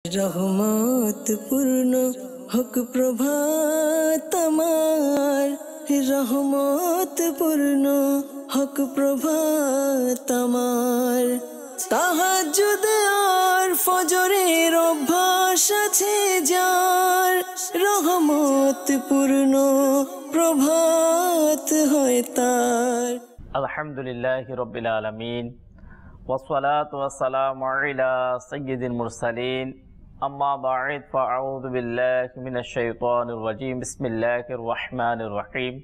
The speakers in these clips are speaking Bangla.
রহমত পূর্ণ হক প্রভাত আমার, রহমত পূর্ণ হক প্রভাত আমার। তাহাজ্জুদ আর ফজরের অভ্যাস আছে যার, রহমত পূর্ণ প্রভাত হয় তার। আলহামদুলিল্লাহি রাব্বিল আলামিন ওয়াসসালাতু ওয়াসসালামু আলা সাইয়্যিদিল মুরসালিন আম্মা বা'দ ফাআউযু বিল্লাহি মিনাশ শাইতানির রাজীম বিসমিল্লাহির রহমানির রহিম।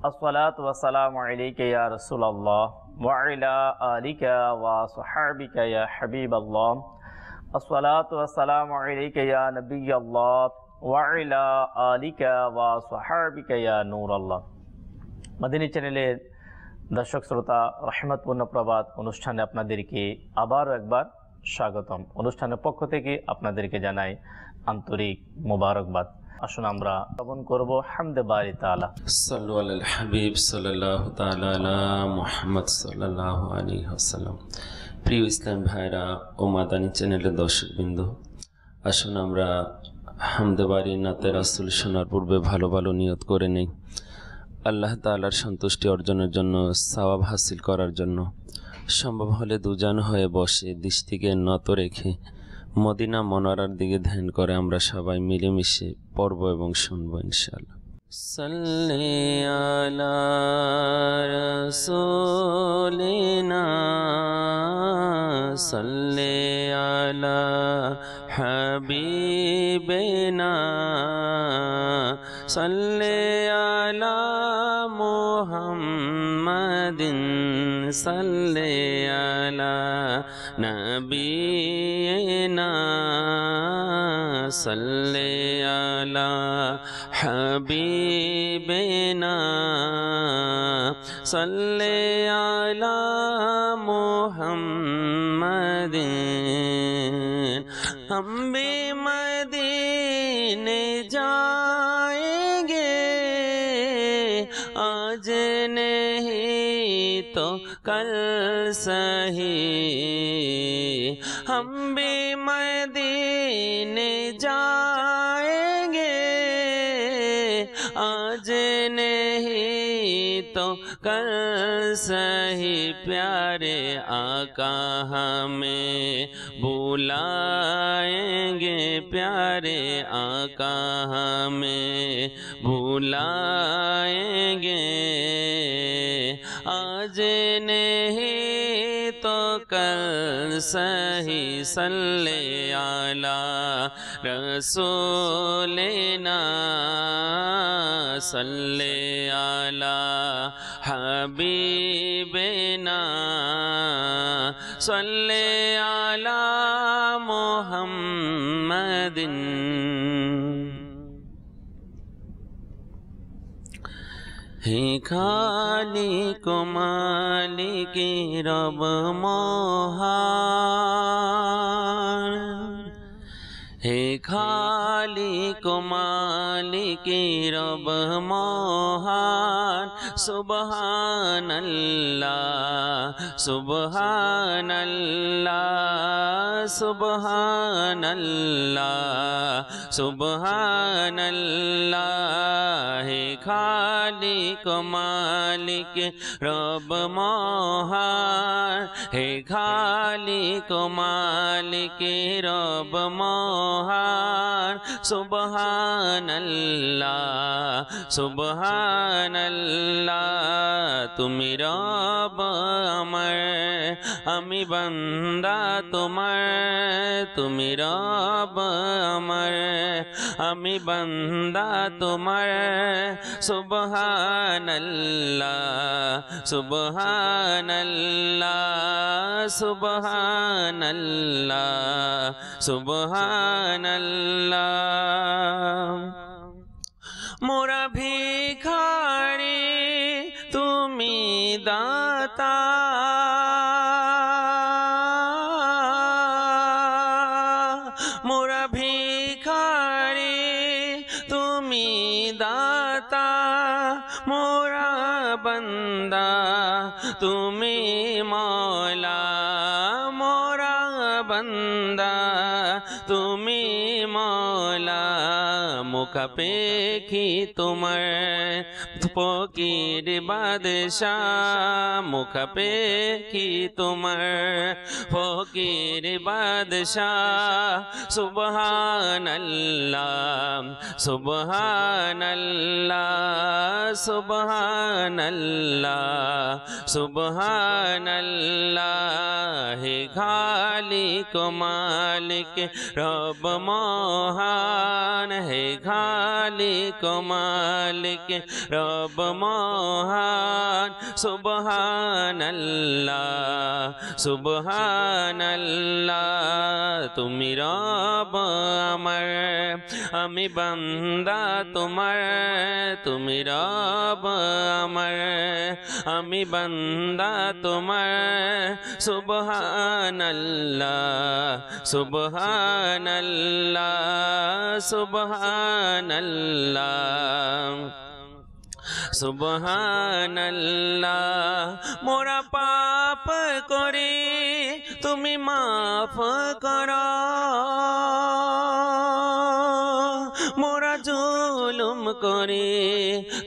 আসসালাতু ওয়াসসালামু আলাইকা ইয়া রাসূলুল্লাহ ওয়া আলা আলিকা ওয়া সাহবিকা ইয়া হাবিবাল্লাহ। আসসালাতু ওয়াসসালামু আলাইকা ইয়া নাবিয়াল্লাহ ওয়া আলা আলিকা ওয়া সাহবিকা ইয়া নূরাল্লাহ। মাদানী চ্যানেলের দর্শক শ্রোতা, রহমতপূর্ণ প্রভাত অনুষ্ঠানে আপনাদেরকে আবারও একবার স্বাগতম। অনুষ্ঠানের পক্ষ থেকে আপনাদেরকে জানাই আন্তরিক মোবারকবাদ। আসুন আমরা শ্রবণ করব হামদে বারি তাআলা। সাল্লু আলাল হাবিব সাল্লাল্লাহু তাআলা আলা মুহাম্মদ সাল্লাল্লাহু আলাইহি ওয়াসাল্লাম। প্রিয় ইসলাম ভাইরা ও মাদানী চ্যানেলের দর্শকবৃন্দ, আসুন আমরা হামদে বারি নাতে রাসূল শোনার পূর্বে ভালো ভালো নিয়ত করে নেই। আল্লাহ তাআলার সন্তুষ্টি অর্জনের জন্য, সওয়াব হাসিল করার জন্য সম্ভব হলে দুজন হয়ে বসে দৃষ্টিকে নত রেখে মদিনা মনোয়ারার দিকে ধ্যান করে আমরা সবাই মিলেমিশে পড়ব এবং শুনব ইনশাআল্লাহ। সাল্লি আলা রাসূলিনা সাল্লি আলা হাবিবিনা সাল্লি আলা মুহাম্মাদিন সাল্লি আলা নবিয়িনা সাল্লি আলা হাবিবিনা সাল্লি আলা মুহাম্মাদিন। हम भी मदीने जाएंगे, आज नहीं तो कल सही। हम भी मदीने जाएंगे, आज नहीं तो कल सही। प्यारे आका हमें बुलाएंगे, प्यारे आका हमें बुलाएंगे, आज नहीं तो कल सही। सल्ले आला रसूलिना सल्ले आला हबीबिना सल्ले आला मुहम्मदिन। हे खालिक मालिक रब मोहान, हे खालिक मालिक रब मोहान। सुबहान अल्लाह सुबहान अल्लाह सुबहान अल्लाह सुबहान अल्लाह। हे खालिक मालिक रब मोहान, हे खालिक मालिक रब मोहान। सुबहान अल्लाह सुबहान अल्लाह। তুমি রব আমার, আমি বান্দা তোমার। তুমি রব আমার, আমি বান্দা তোমার। সুবহানাল্লাহ সুবহানাল্লাহ সুবহানাল্লাহ সুবহানাল্লাহ। মোরা ভিখারি তুমি দাতা, মোরা ভিখারি তুমি দাতা। মোরা बंदा तुम्हें मौला मोरा बंदा तुम्हें তুমি মৌলা মুখাপেক্ষী তোমার ফকির বাদশাহ মুখাপেক্ষী তোমার ফকির বাদশাহ সুবহানাল্লাহ সুবহানাল্লাহ সুবহানাল্লাহ সুবহানাল্লাহ হে খালিক মালিক রব মহান হে খালিক মালিক রব মহান সুবহানাল্লাহ সুবহানাল্লাহ তুমি রব আমার আমি বান্দা তোমার তুমি রব আমার আমি বান্দা তোমার সুবহানাল্লাহ সুবহানাল্লাহ সুবহানাল্লাহ সুবহানাল্লাহ মোরা পাপ করে তুমি মাফ করো মোরা জুলুম করে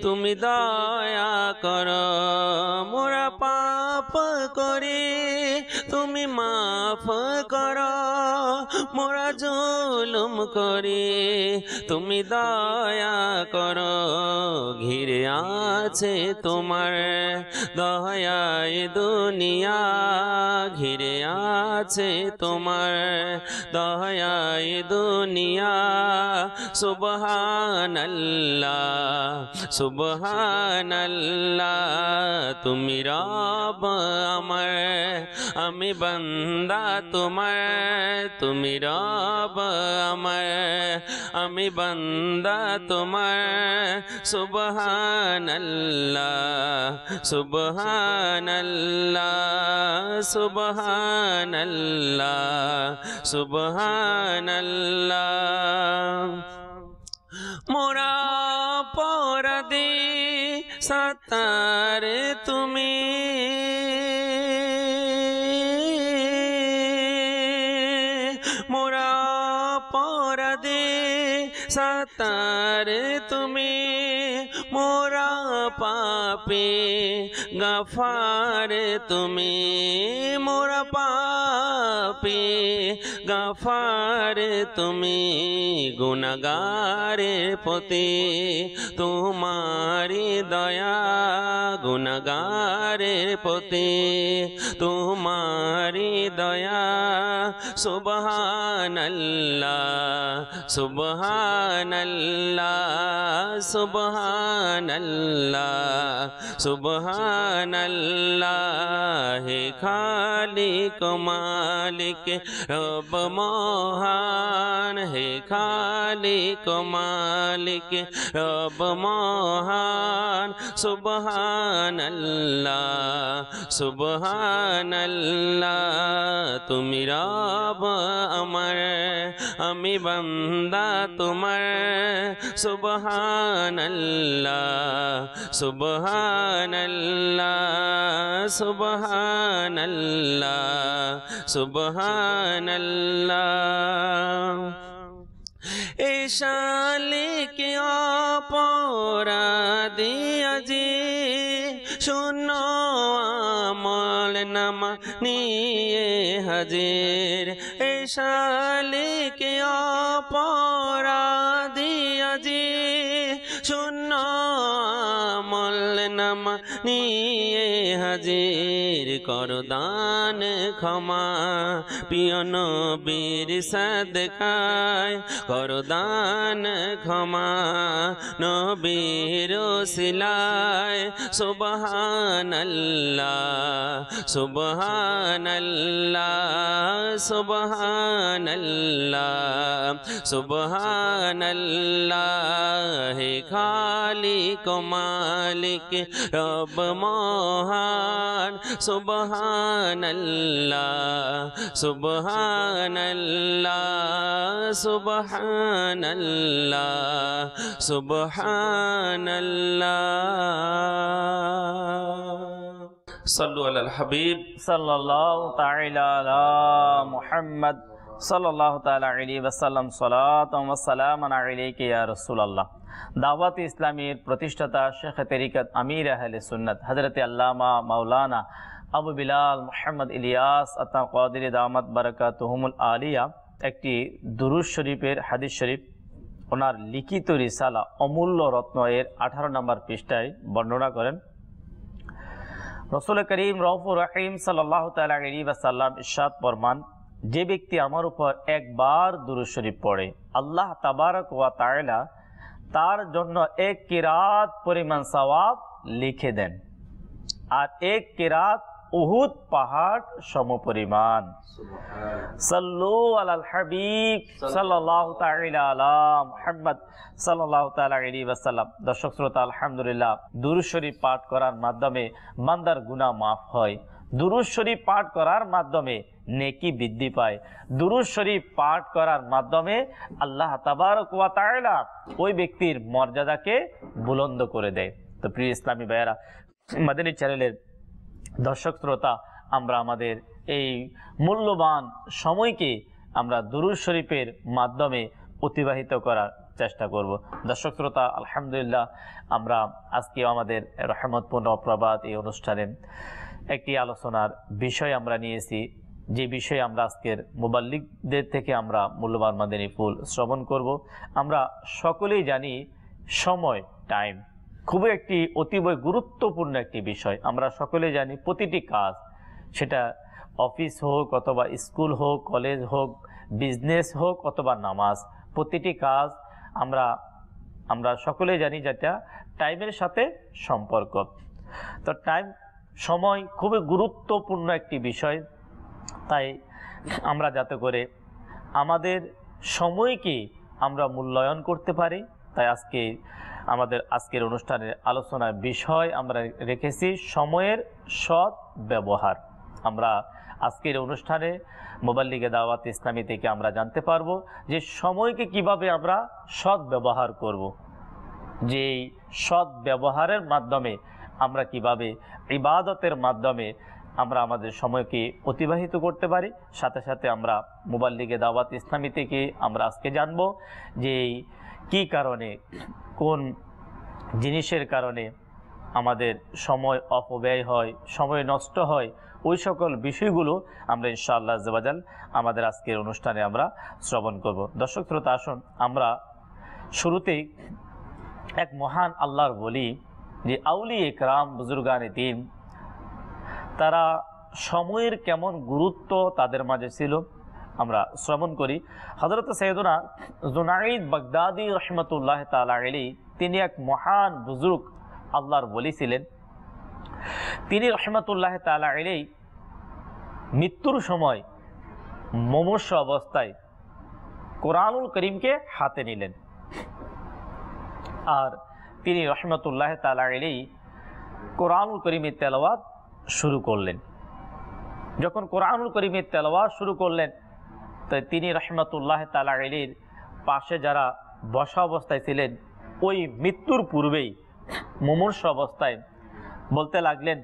তুমি দয়া করো মোরা পাপ করে তুমি মাফ করো মোরা জুলুম করে তুমি দয়া করো ঘিরে আছে তোমার দয়ায় দুনিয়া ঘিরে আছে তোমার দয়ায় দুনিয়া সুবহানাল্লাহ সুবহানাল্লাহ তুমি রব আমার আমি বান্দা তোমার তুমি রব আমার আমি বান্দা তোমার সুবহানাল্লাহ সুবহানাল্লাহ সুবহানাল্লাহ সুবহানাল্লাহ মোরা পরাদে সাতার তুমি মোরা পরাদে সাতার তুমি মোরা পাপে গাফার তুমি মোরা পাপে গাফার তুমি গুনাহগারের প্রতি তোমারি দয়া গুনাহগারের প্রতি তোমারি দয়া সুবহানাল্লাহ সুবহানাল্লাহ সুবহানাল্লাহ সুবহানাল্লাহ হে খালিক মালিক রব মহান হে খালিক মালিক রব মহান সুবহানাল্লাহ সুবহানাল্লাহ তুমি রব আমার আমি বান্দা তোমার সুবহানাল্লাহ সুবহানাল্লাহ সুবহানাল্লাহ সুবহানাল্লাহ এশালিকে অপরাধী আজি শূন্য আমল নামা নিয়ে হাজির এশালিকে অপরাধী আজি শূন্য আমল নামা নিয়ে হাজির করদান ক্ষমা প্রিয় নবীর সাদকায় করদান ক্ষমা নবীর ওসিলায় সুবহানাল্লাহ সুবহানাল্লাহ সুবহানাল্লাহ সুবহানাল্লাহ হে খালিক মালিক রব মহান সুবহানাল্লাহ সুবহানাল্লাহ সুবহানাল্লাহ সুবহানাল্লাহ সাল্লু আলাল হাবিব সাল্লাল্লাহু তাআলা আলা মুহাম্মদ সাল্লাল্লাহু তাআলা আলাইহি ওয়াসাল্লাম সালাতাম ওয়া সালামান আলাইকা ইয়া রাসূলুল্লাহ। দাওয়াত ইসলামীর প্রতিষ্ঠাতা শেখ তরিকত আমির আহলে সুন্নাত হযরত আল্লামা মাওলানা আবু বিলাল মুহাম্মদ ইলিয়াস আতা কাদেরী দামাত বারাকাতুহুমুল আলিয়া একটি দুরূদ শরীফের হাদিস শরীফ ওনার লিখিত রিসালা অমূল্য রত্ন এর 18 নম্বর পৃষ্ঠায় বর্ণনা করেন। রাসূল করিম রউফুর রহিম সাল্লাল্লাহু তাআলা আলাইহি ওয়াসাল্লাম ইরশাদ ফরমান, যে ব্যক্তি আমার উপর একবার দুরূদ শরীফ পড়ে আল্লাহ তাবারক ওয়া তাআলা তার জন্য এক কিরাত পরিমাণ সওয়াব লিখে দেন, আর এক কিরাত উহুদ পাহাড় সমপরিমাণ। সাল্লু আলাল হাবিব সাল্লাল্লাহু তাআলা আলা মুহাম্মদ সাল্লাল্লাহু তাআলা আলাইহি ওয়াসাল্লাম। দর্শক শ্রোতা, আলহামদুলিল্লাহ, দুরূদ শরীফ পাঠ করার মাধ্যমে বান্দার গুনাহ মাফ হয়, দুরূদ শরীফ পাঠ করার মাধ্যমে নেকি বৃদ্ধি পায়, দুরূদ শরীফ পাঠ করার মাধ্যমে আল্লাহ তাবারক ওয়া তাআলা ওই ব্যক্তির মর্যাদাকে বুলন্দ করে দেয়। তো প্রিয় ইসলামী ভাইয়েরা, মাদানী চ্যানেলের দর্শক শ্রোতা, আমরা আমাদের এই মূল্যবান সময়কে আমরা দুরূদ শরীফের মাধ্যমে অতিবাহিত করার চেষ্টা করব। দর্শক শ্রোতা, আলহামদুলিল্লাহ, আমরা আজকে আমাদের রহমতপূর্ণ প্রবাদ এই অনুষ্ঠানে একটি আলোচনার বিষয় আমরা নিয়েছি, যে বিষয়ে আমরা আজকের মুবাল্লিগদের থেকে আমরা মূল্যবান মাদানী ফুল শ্রবণ করব। আমরা সকলেই জানি সময়, টাইম খুবই একটি অতীব গুরুত্বপূর্ণ একটি বিষয়। আমরা সকলেই জানি প্রতিটি কাজ, সেটা অফিস হোক অথবা স্কুল হোক, কলেজ হোক, বিজনেস হোক অথবা নামাজ, প্রতিটি কাজ আমরা সকলেই জানি যেটা টাইমের সাথে সম্পর্ক। তো টাইম, সময় খুবই গুরুত্বপূর্ণ একটি বিষয়। তাই আমরা যাতে করে আমাদের সময়কে আমরা মূল্যায়ন করতে পারি, তাই আমাদের আজকের অনুষ্ঠানের আলোচনার বিষয় আমরা রেখেছি সময়ের সৎ ব্যবহার। আমরা আজকের অনুষ্ঠানে মুবাল্লিগে দাওয়াত ইসলামী থেকে আমরা জানতে পারবো যে সময়কে কিভাবে আমরা সৎ ব্যবহার করব, যে সৎ ব্যবহারের মাধ্যমে আমরা কিভাবে ইবাদতের মাধ্যমে আমরা আমাদের সময়কে অতিবাহিত করতে পারি। সাথে সাথে আমরা মুবাল্লিগে দাওয়াত ইসলামী থেকে আমরা আজকে জানবো যে কি কারণে, কোন জিনিসের কারণে আমাদের সময় অপব্যয় হয়, সময় নষ্ট হয়, ওই সকল বিষয়গুলো আমরা ইনশাআল্লাহ আজ্জা ওয়া জাল আমাদের আজকের অনুষ্ঠানে আমরা শ্রবণ করব। দর্শক শ্রোতা, আসুন আমরা শুরুতেই এক মহান আল্লাহর বলি, যে আউলিয়া ইকরাম বুজুর্গানে দ্বীন, তারা সময়ের কেমন গুরুত্ব তাদের মাঝে ছিল আমরা শ্রবণ করি। হযরত সৈয়দনা জুনাইদ বাগদাদি রহমতুল্লাহ তাআলা আলাইহি, তিনি এক মহান বুজুর্গ আল্লাহর ওলি ছিলেন। তিনি রহমতুল্লাহ তাআলা আলাইহি মৃত্যুর সময় মুমূর্ষু অবস্থায় কোরআনুল করিমকে হাতে নিলেন, আর তিনি রহমতুল্লাহ তাআলা আলাইহি কোরআনুল করিমের তেলাওয়াত শুরু করলেন। যখন কোরআনুল করিমের তেলাওয়াত শুরু করলেন, তাই তিনি রহমতুল্লাহ তাআলা আলাইহির পাশে যারা বসা অবস্থায় ছিলেন, ওই মৃত্যুর পূর্বেই মুমূর্ষু অবস্থায় বলতে লাগলেন,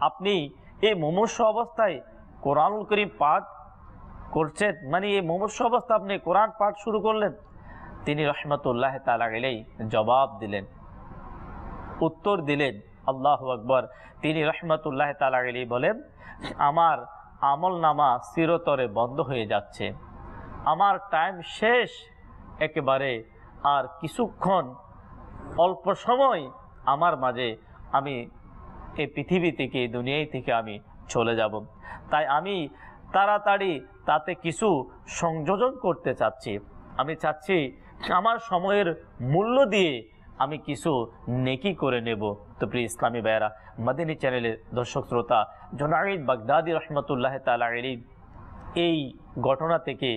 আপনি এই মুমূর্ষু অবস্থায় কোরআনুল করিম পাঠ করছেন, মানে এই মুমূর্ষু অবস্থা আপনি কোরআন পাঠ শুরু করলেন? তিনি রহমতুল্লাহ তাআলা আলাইহি জবাব দিলেন, উত্তর দিলেন, আল্লাহু আকবার। তিনি রহমতুল্লাহ তাআলা আলাইহি বলেন, আমার আমল নামা চিরতরে বন্ধ হয়ে যাচ্ছে, আমার টাইম শেষ একেবারে, আর কিছুক্ষণ অল্প সময় আমার মাঝে, আমি এই পৃথিবী থেকে, এই দুনিয়ায় থেকে আমি চলে যাব। তাই আমি তাড়াতাড়ি তাতে কিছু সংযোজন করতে চাচ্ছি। আমি চাচ্ছি আমার সময়ের মূল্য দিয়ে আমি কিছু নেকি করে নেব। তো প্রিয় ইসলামী ভাইয়েরা, মাদানী চ্যানেলের দর্শক শ্রোতা, জুনাইদ বাগদাদি রহমতুল্লাহ তাআলা আলাইহি এই ঘটনা থেকে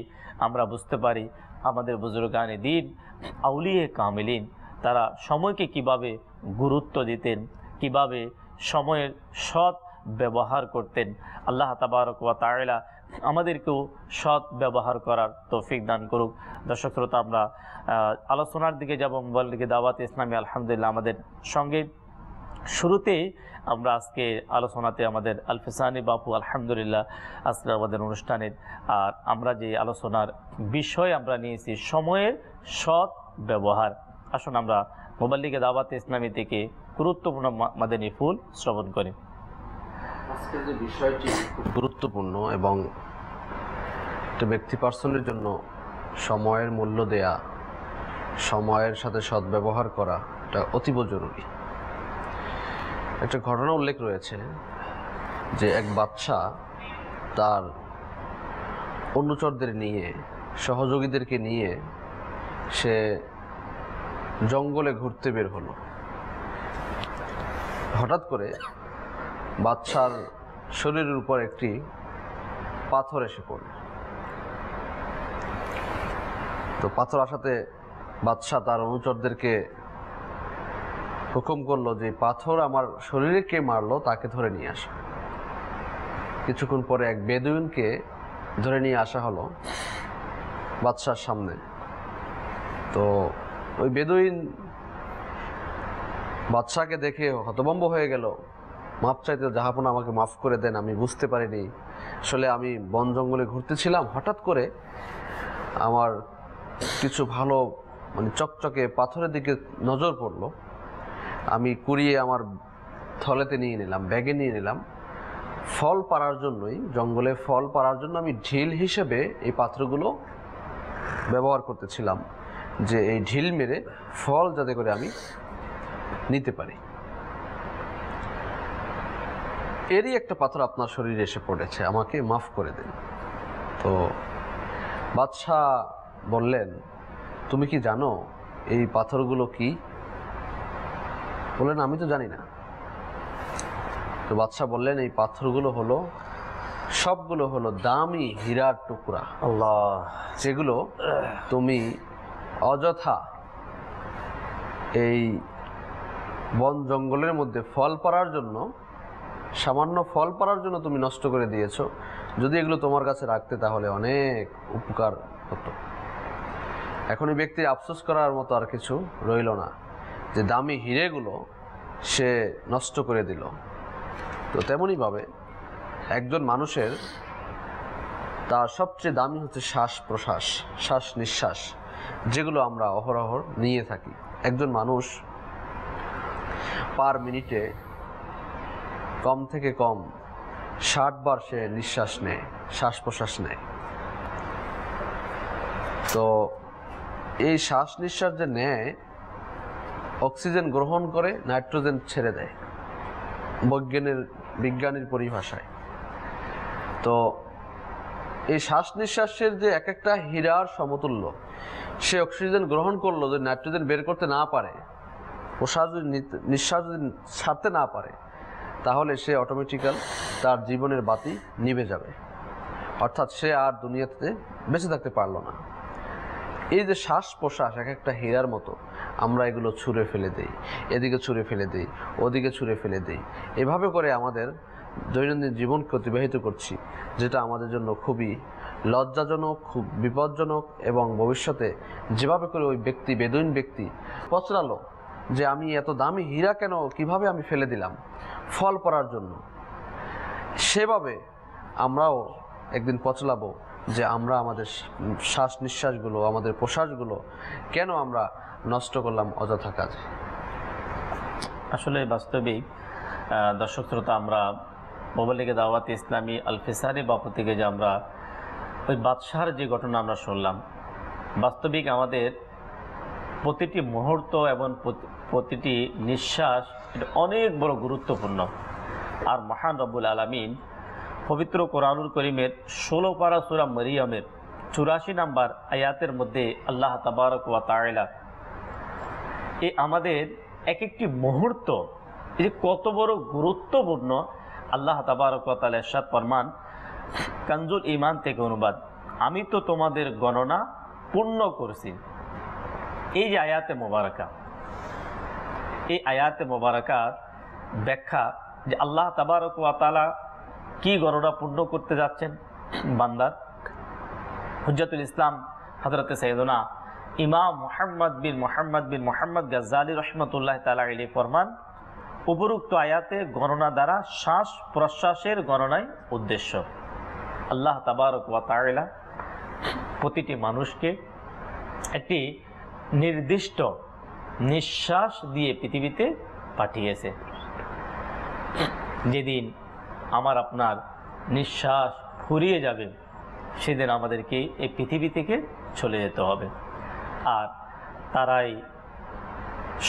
আমরা বুঝতে পারি আমাদের বুজুর্গানে দ্বীন, আউলিয়া কামিলিন, তারা সময়কে কিভাবে গুরুত্ব দিতেন, কিভাবে সময়ের সৎ ব্যবহার করতেন। আল্লাহ তাবারক ওয়া তাআলা আমাদেরকেও সৎ ব্যবহার করার তৌফিক দান করুক। দর্শক শ্রোতা, আমরা আলোচনার দিকে যাব। মুবাল্লিগে দাওয়াত ইসলামী আলহামদুলিল্লাহ আমাদের সঙ্গে শুরুতেই আমরা আজকে আলোচনাতে আমাদের আলফিসানি বাপু আলহামদুলিল্লাহ আজকে আমাদের অনুষ্ঠানের আর আমরা যে আলোচনার বিষয় আমরা নিয়েছি সময়ের সৎ ব্যবহার। আসুন আমরা মোবাল্লিগে দাওয়াতে ইসলামী থেকে গুরুত্বপূর্ণ মাদানী ফুল শ্রবণ করি। আজকের যে বিষয়টি খুব গুরুত্বপূর্ণ এবং একটা ব্যক্তি পার্সনের জন্য সময়ের মূল্য দেয়া, সময়ের সাথে সদ্ব্যবহার করা এটা অতীব জরুরি। একটা ঘটনা উল্লেখ রয়েছে যে এক বাদশা তার অনুচরদের নিয়ে, সহযোগীদেরকে নিয়ে সে জঙ্গলে ঘুরতে বের হলো। হঠাৎ করে বাদশার শরীরের উপর একটি পাথর এসে পড়ল। তো পাথর আসাতে বাদশা তার অনুচরদেরকে হুকুম করলো যে পাথর আমার শরীরে কে মারলো তাকে ধরে নিয়ে আসা। কিছুক্ষণ পরে এক বেদুইনকে ধরে নিয়ে আসা হলো বাদশার সামনে। তো ওই বেদুইন বাদশাকে দেখে হতভম্ব হয়ে গেল, মাপ চাইতে, জাহাপনা আমাকে মাফ করে দেন, আমি বুঝতে পারিনি, আসলে আমি বন জঙ্গলে ঘুরতেছিলাম, হঠাৎ করে আমার কিছু ভালো চকচকে পাথরের দিকে নজর পড়লো, আমি কুড়িয়ে আমার থলেতে নিয়ে নিলাম, ব্যাগে নিয়ে নিলাম। ফল পাড়ার জন্যই, জঙ্গলে ফল পাড়ার জন্য আমি ঢিল হিসেবে এই পাথরগুলো ব্যবহার করতেছিলাম, যে এই ঢিল মেরে ফল যাতে করে আমি নিতে পারি। এরই একটা পাথর আপনার শরীরে এসে পড়েছে, আমাকে মাফ করে দিন। তো বাদশাহ বললেন, তুমি কি জানো এই পাথরগুলো কি? বললেন, আমি তো জানি না। তো বাদশাহ বললেন, এই পাথরগুলো হলো, সবগুলো হলো দামি হীরার টুকরা, আল্লাহ, যেগুলো তুমি অযথা এই বন জঙ্গলের মধ্যে ফল পাড়ার জন্য, সামান্য ফল পাড়ার জন্য তুমি নষ্ট করে দিয়েছো। যদি এগুলো তোমার কাছে রাখতে তাহলে অনেক উপকার হতো। এখন এই ব্যক্তির আফসোস করার মতো আর কিছু রইল না যে দামি হিরেগুলো সে নষ্ট করে দিল। তো তেমনইভাবে একজন মানুষের তার সবচেয়ে দামি হচ্ছে শ্বাস প্রশ্বাস, শ্বাস নিঃশ্বাস, যেগুলো আমরা অহরহ নিয়ে থাকি। একজন মানুষ পার মিনিটে কম থেকে কম 60 বার সে নিঃশ্বাস নেয়, শ্বাস প্রশ্বাস নেয়। তো এই শ্বাস নিঃশ্বাস যে নেয়, অক্সিজেন গ্রহণ করে, নাইট্রোজেন ছেড়ে দেয় বিজ্ঞানীর পরিভাষায়। তো এই শ্বাস নিঃশ্বাসের যে এক একটা হীরার সমতুল্য, সে অক্সিজেন গ্রহণ করলো, যদি নাইট্রোজেন বের করতে না পারে, প্রশ্বাস যদি নিঃশ্বাস যদি ছাড়তে না পারে, তাহলে সে অটোমেটিক্যাল তার জীবনের বাতি নিভে যাবে, অর্থাৎ সে আর দুনিয়াতে বেঁচে থাকতে পারলো না। এই যে শ্বাস প্রশ্বাস এক একটা হীরার মতো, আমরা এগুলো ছুঁড়ে ফেলে দিই, এদিকে ছুঁড়ে ফেলে দিই, ওদিকে ছুঁড়ে ফেলে দিই, এভাবে করে আমাদের দৈনন্দিন জীবনকে অতিবাহিত করছি, যেটা আমাদের জন্য খুবই লজ্জাজনক, খুব বিপজ্জনক। এবং ভবিষ্যতে যেভাবে করে ওই ব্যক্তি, বেদুইন ব্যক্তি পচরালো যে আমি এত দামি হীরা কেন, কিভাবে আমি ফেলে দিলাম ফল পড়ার জন্য, সেভাবে আমরাও একদিন পচলাবো যে আমরা আমাদের শ্বাস নিঃশ্বাসগুলো, আমাদের প্রশ্বাসগুলো কেন আমরা নষ্ট করলাম অযথা কাজে। আসলে বাস্তবিক দর্শক শ্রোতা, আমরা মোবাল্লিগে দাওয়াতে ইসলামী আলফিসানি বাপু থেকে যে আমরা ওই বাদশার যে ঘটনা আমরা শুনলাম, বাস্তবিক আমাদের প্রতিটি মুহূর্ত এবং প্রতিটি নিঃশ্বাস এটা অনেক বড় গুরুত্বপূর্ণ। আর মহান রব্বুল আলামিন পবিত্র কোরআনুল করিমের 16 পারা সূরা মরিয়মের 84 নম্বর আয়াতের মধ্যে আল্লাহ তাবারক ওয়া তাআলা এই আমাদের এক একটি মুহূর্ত যে কত বড় গুরুত্বপূর্ণ, আল্লাহ তাবারক ওয়া তাআলা ইরশাদ ফরমান, কানজুল ঈমান থেকে অনুবাদ, আমি তো তোমাদের গণনা পূর্ণ করছি। এই যে আয়াতে মোবারকা, এই আয়াতে মোবারকার ব্যাখ্যা যে আল্লাহ তাবারক ওয়া তাআলা কি গণনা পূর্ণ করতে যাচ্ছেন বান্দার। হুজ্জাতুল ইসলাম হযরতে সাইয়েদনা ইমাম মুহাম্মদ বিন মুহাম্মদ গাজ্জালী রাহমাতুল্লাহ তাআলা আলাইহি ফরমান, উপরোক্ত আয়াতে গণনা দ্বারা শ্বাস প্রশ্বাসের গণনাই উদ্দেশ্য। আল্লাহ তাবারক ওয়া তাআলা প্রতিটি মানুষকে একটি নির্দিষ্ট নিঃশ্বাস দিয়ে পৃথিবীতে পাঠিয়েছে। যেদিন আমার আপনার নিঃশ্বাস ফুরিয়ে যাবে সেদিন আমাদেরকে এই পৃথিবী থেকে চলে যেতে হবে। আর তারাই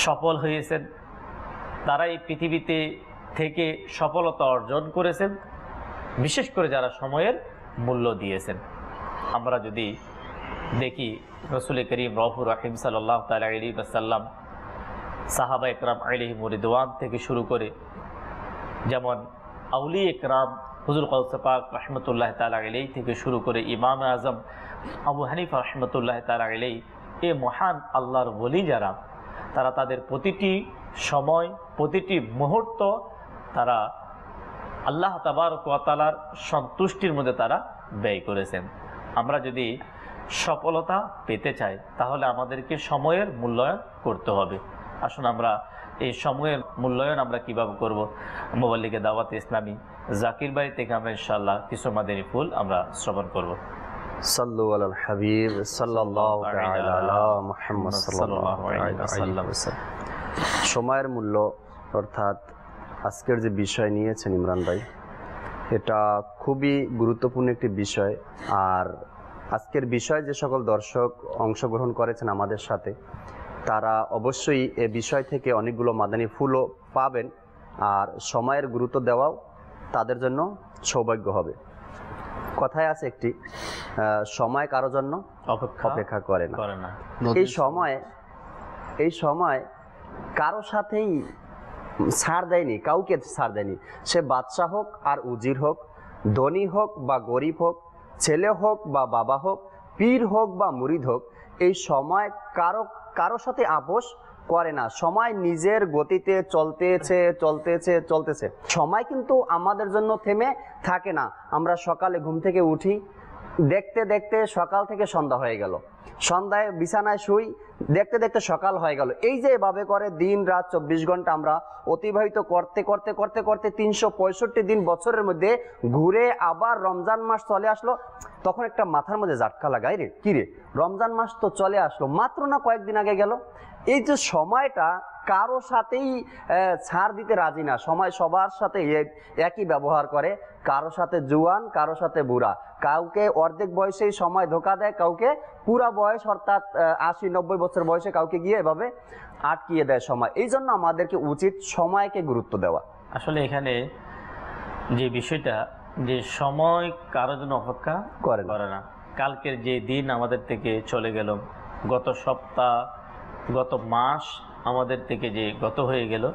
সফল হয়েছেন, তারাই পৃথিবীতে থেকে সফলতা অর্জন করেছেন, বিশেষ করে যারা সময়ের মূল্য দিয়েছেন। আমরা যদি দেখি রাসূল করিম রউফুর রহিম সাল্লাল্লাহু তাআলা আলাইহি ওয়াসাল্লাম, সাহাবা একরাম আলাইহিমুর রিদওয়ান থেকে শুরু করে যেমন আউলিয়া একরাম হুজুর গাউস পাক রাহমাতুল্লাহ তাআলা আলাইহি থেকে শুরু করে ইমাম আজম আবু হানিফা রাহমাতুল্লাহ তাআলা আলাইহি, এই মহান আল্লাহর ওলি যারা, তারা তাদের প্রতিটি সময় প্রতিটি মুহূর্ত তারা আল্লাহ তাবারক ওয়া তাআলার সন্তুষ্টির মধ্যে তারা ব্যয় করেছেন। আমরা যদি সফলতা পেতে চাই তাহলে আমাদেরকে সময়ের মূল্যায়ন করতে হবে। আসুন আমরা এই সময়ের মূল্যায়ন আমরা কিভাবে করব, মুবাল্লিগে দাওয়াত ইসলামী জাকির ভাই থেকে আমরা ইনশাআল্লাহ কিছু মাদানী ফুল আমরা শ্রবণ করব। সাল্লু আলাল হাবিব সাল্লাল্লাহু তাআলা আলা মুহাম্মদ সাল্লাল্লাহু আলাইহি ওয়াসাল্লাম। সময়ের মূল্য অর্থাৎ আজকের যে বিষয় নিয়েছেন ইমরান ভাই, এটা খুবই গুরুত্বপূর্ণ একটি বিষয়। আর আজকের বিষয় যে সকল দর্শক অংশগ্রহণ করেছেন আমাদের সাথে, তারা অবশ্যই এ বিষয় থেকে অনেকগুলো মাদানী ফুলও পাবেন। আর সময়ের গুরুত্ব দেওয়াও তাদের জন্য সৌভাগ্য হবে। কথায় আছে একটি, সময় কারো জন্য অপেক্ষা করে না। এই সময় কারো সাথেই ছাড় দেয়নি, কাউকে ছাড় দেয়নি। সে বাদশা হোক আর উজির হোক, ধনী হোক বা গরিব হোক, ছেলে হোক বা বাবা হোক, পীর হোক বা মুরিদ হোক, এই সময় কারো সাথে আপোষ করে না। সময় নিজের গতিতে চলতেছে। সময় কিন্তু আমাদের জন্য থেমে থাকে না। আমরা সকালে ঘুম থেকে উঠি, দেখতে দেখতে সকাল থেকে সন্ধ্যা হয়ে গেল, সন্ধ্যায় বিছানায় শুই, দেখতে দেখতে সকাল হয়ে গেল। এই যে এভাবে করে দিন রাত 24 ঘন্টা আমরা অতিবাহিত করতে 365 দিন বছরের মধ্যে ঘুরে আবার রমজান মাস চলে আসলো, তখন একটা মাথার মধ্যে ঝাটকা লাগাই, রে কি রে, রমজান মাস তো চলে আসলো, মাত্র না কয়েকদিন আগে গেল। এই যে সময়টা কারো সাথেই ছাড় দিতে রাজি না। সময় সবার সাথে একই ব্যবহার করে, কারো সাথে জুয়ান, কারো সাথে বুড়া, কাউকে অর্ধেক বয়সেই সময় ধোকা দেয়, কাউকে পুরা বয়স অর্থাৎ 80-90 বছর বয়সে কাউকে গিয়ে এভাবে আটকিয়ে দেয় সময়। এই জন্য আমাদেরকে উচিত সময়কে গুরুত্ব দেওয়া। আসলে এখানে যে বিষয়টা, যে সময় কারো জন্য অপেক্ষা করে না। কালকের যে দিন আমাদের থেকে চলে গেল, গত সপ্তাহ, গত মাস আমাদের থেকে যে গত হয়ে গেল,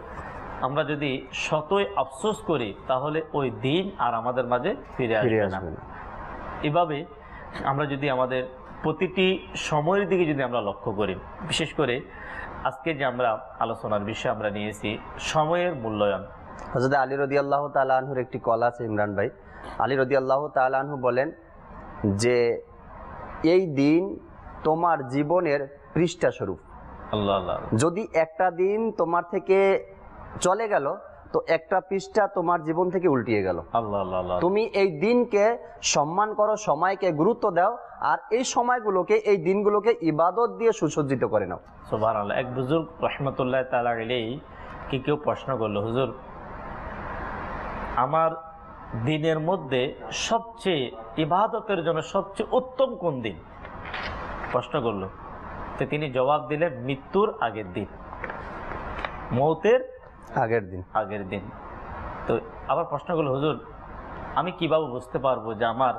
আমরা যদি শতই আফসোস করি তাহলে ওই দিন আর আমাদের মাঝে ফিরে আসবে না। এভাবে আমরা যদি আমাদের প্রতিটি সময়ের দিকে যদি আমরা লক্ষ্য করি, বিশেষ করে আজকে যে আমরা আলোচনার বিষয় আমরা নিয়েছি সময়ের মূল্যায়ন। হযরত আলী রাদিয়াল্লাহু তাআলা আনহুর একটি কল আছে ইমরান ভাই। আলী রাদিয়াল্লাহু তাআলা আনহু বলেন যে এই দিন তোমার জীবনের পৃষ্ঠা স্বরূপ। আল্লাহ আল্লাহ। যদি একটা দিন তোমার থেকে চলে গেল তো একটা পৃষ্ঠা তোমার জীবন থেকে উল্টিয়ে গেল। আল্লাহ আল্লাহ। তুমি এই দিনকে সম্মান করো, সময়কে গুরুত্ব দাও, আর এই সময়গুলোকে, এই দিনগুলোকে ইবাদত দিয়ে সুসজ্জিত করে নাও। সুবহানাল্লাহ। এক বুজুর্গ রাহমাতুল্লাহ তাআলা আলাইহি কি কেউ প্রশ্ন করলো, হুজুর আমার দিনের মধ্যে সবচেয়ে ইবাদতের জন্য সবচেয়ে উত্তম কোন দিন? প্রশ্ন করলো। তো তিনি জবাব দিলেন, মৃত্যুর আগের দিন, মৌতের আগের দিন। তো আবার প্রশ্ন করলো, হুজুর আমি কিভাবে বুঝতে পারবো যে আমার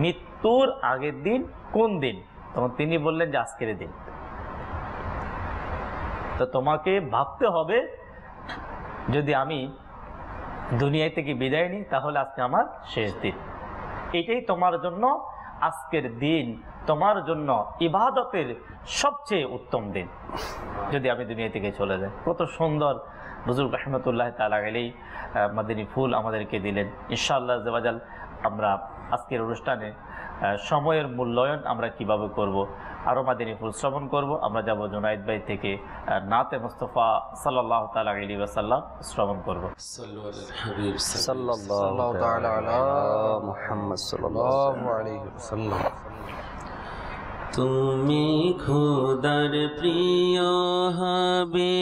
মৃত্যুর আগের দিন কোন দিন? তখন তিনি বললেন যে আজকের দিন। তো তোমাকে ভাবতে হবে, যদি আমি দুনিয়া থেকে বিদায় নিই তাহলে আজকে আমার শেষ দিন। এটাই তোমার জন্য আজকের দিন, তোমার জন্য ইবাদতের সবচেয়ে উত্তম দিন, যদি আমি দুনিয়া থেকে চলে যাই। কত সুন্দর বুজুর্গ রাহমাতুল্লাহ তাআলা আলাইহি মাদানী ফুল আমাদেরকে দিলেন। ইনশাআল্লাহ আযza ওয়া জাল আমরা আজকের অনুষ্ঠানে সময়ের মূল্যায়ন আমরা কিভাবে করব। আরও মাদিনী ফুল শ্রবণ করব। আমরা যাব জুনাইদ ভাই থেকে নাতে মুস্তফা সাল্লাল্লাহু তাআলা আলাইহি ওয়াসাল্লাম শ্রবণ করব। সাল্লাল্লাহু তাআলা আলা মুহাম্মদ সাল্লাল্লাহু আলাইহি ওয়াসাল্লাম। তুমি খোদার প্রিয় হাবিব,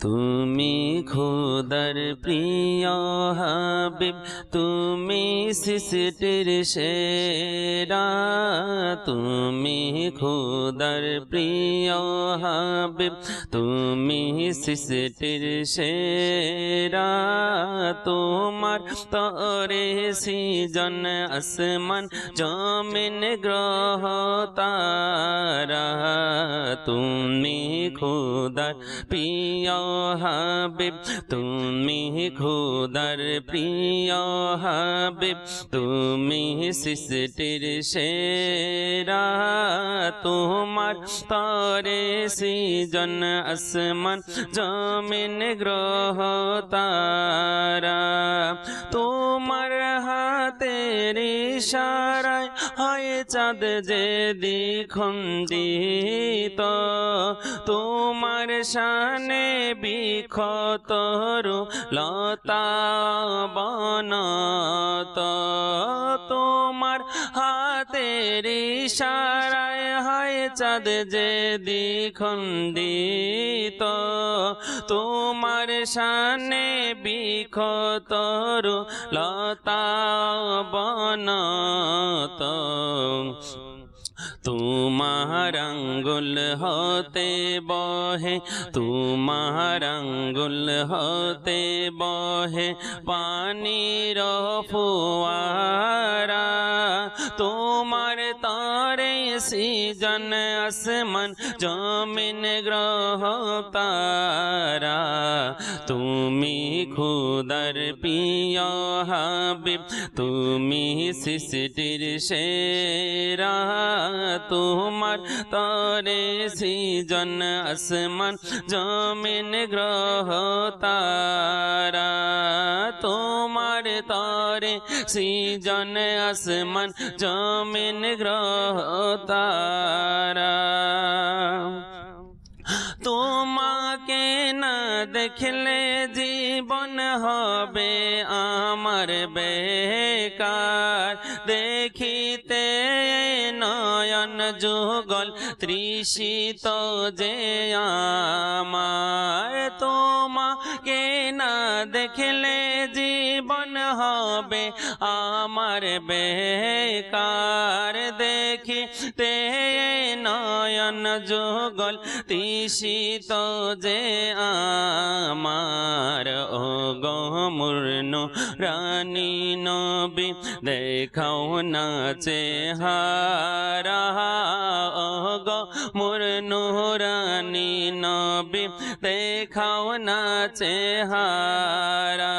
তুমি খোদার প্রিয় হাবিব, তুমি সৃষ্টির সেরা, তুমি খোদার প্রিয় হাবিব, তুমি সৃষ্টির সেরা। তোমার তরে সৃজন আসমান জমিন গ্রহ তারা, তুমি খোদার প্রিয় হাবিব, তুমি খোদার প্রিয় হাবিব, তুমি সৃষ্টির সেরা। তোমার তরে সৃজন আসমান জমিন গ্রহ তারা, তোমার হাতের ইশারায় হয় চাঁদ যে দ্বিখণ্ডিত, তোমার শানে বিক্ষত লতা বনত, তোমার হাতের ইশারায় হয় চাঁদ যে দ্বিখণ্ডিত, তোমার শানে বিক্ষত লতা বনত। তোমার আঙ্গুল হতে বহে, তোমার আঙ্গুল হতে বহে পানির ফোয়ারা, তোমার তরে সৃজন আসমান জমিন গ্রহ তারা, তুমি খোদার প্রিয় হাবিব, তুমি সৃষ্টির সেরা। তোমার তরে সৃজন আসমান জমিন গ্রহ তারা, তোমার তরে সৃজন আসমান জমিন গ্রহ তারা। তোমাকে না দেখলে জীবন হবে আমার বেকার, দেখিতে নয়ন যুগল তৃষিত যে আমার, তোমাকে না দেখলে জীবন হবে আমার বেকার, দেখিতে নয়ন যুগল তৃষিত যে আমার। ও গো মুর্ন রানী নবী দেখাও না চেহারা, ও গো মুর্ন রানী নবী দেখাও না চেহারা।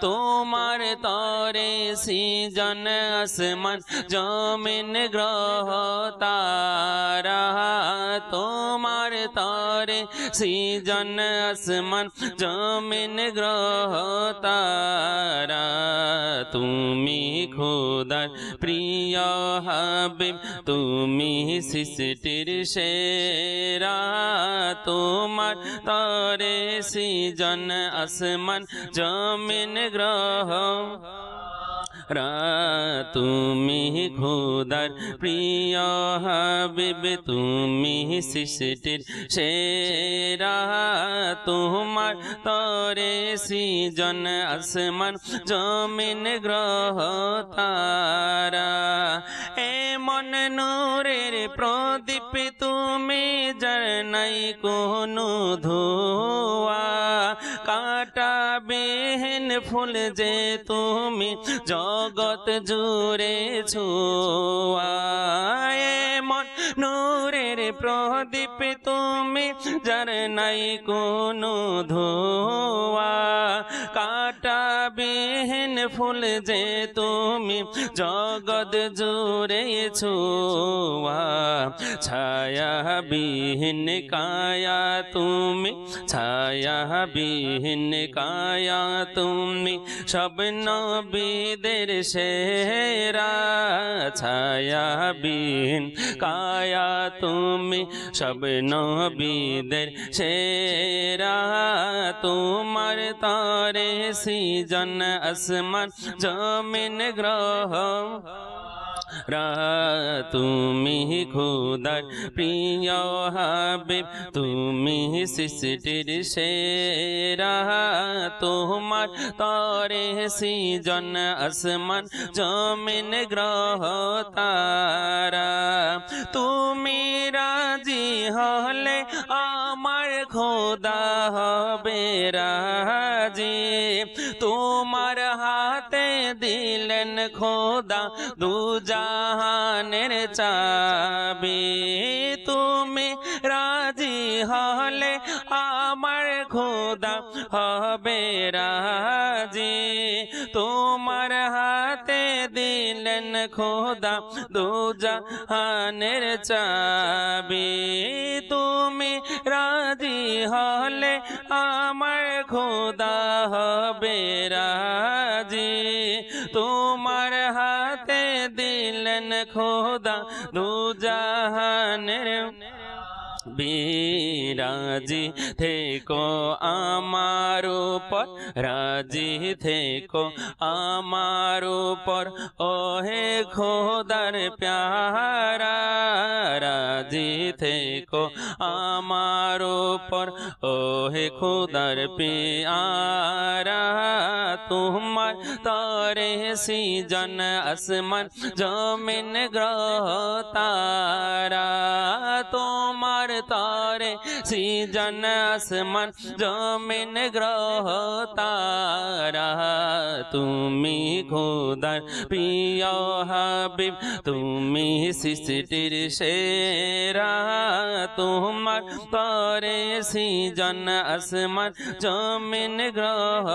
তোমার তরে সৃজন আসমান জমিন গ্রহ তারা, তোমার তরে সৃজন আসমান জমিন গ্রহ তারা। তুমি খোদার প্রিয় হাবিব, তুমি সৃষ্টির সেরা, তোমার তরে সৃজন আসমান জমিন গ্রহ রা। তুমি খোদার প্রিয় হাবিব, তুমি সৃষ্টির সেরা, তোমার তরে সৃজন আসমান জমিন গ্রহ তারা। এমন নূরের প্রদীপ তুমি, যার নাই কোনো ধোয়া, কাটা বিহীন ফুল যে তুমি জগৎ জুড়ে ছোঁয়া। এমন নূরের প্রদীপ তুমি, যার নাই কোনো ধোয়া, কাটা বিহীন ফুল যে তুমি জগৎ জুড়ে ছোঁয়া। ছায়াবিহীন কায়া তুমি, ছায়াবিহীন কায়া তুমি, সব নবীদের সেরা। ছায়াবিহীন কায়া তুমি, সব নবীদের সেরা। তোমার তারে সৃজন আসমান জমিন গ্রহ, তুমি খোদার প্রিয় হাবিব, তুমি সৃষ্টির সেরা। তোমার তরে সৃজন আসমান জমিন গ্রহ তারা। তুমি রাজি হলে আমার খোদা হবে রাজি। তোমার হাতে দিলেন খোদা দুজাহানের চাবি। তুমি রাজি হলে আমার খোদা হবে রাজি। তোমার হাতে দিলেন খোদা দুজাহানের চাবি। তুমি রাজি হলে আমার খোদা হবে রাজি। তোমার হাতে দিলেন খোদা দুজাহানের বিরাজি থেকো আমার উপর, রাজি থেকো আমার উপর, ওহে খোদার প্যারা। রাজি থেকো আমার উপর, ওহে খোদার প্যারা। তোমার তরে সৃজন আসমান জমিন গ্রহ তারা। তোমার তারে সৃজন আসমান জমিন গ্রহ তারা। তুমি খোদার প্রিয় হাবিব, তুমি সৃষ্টির সেরা। তোমার তারে সৃজন আসমান জমিন গ্রহ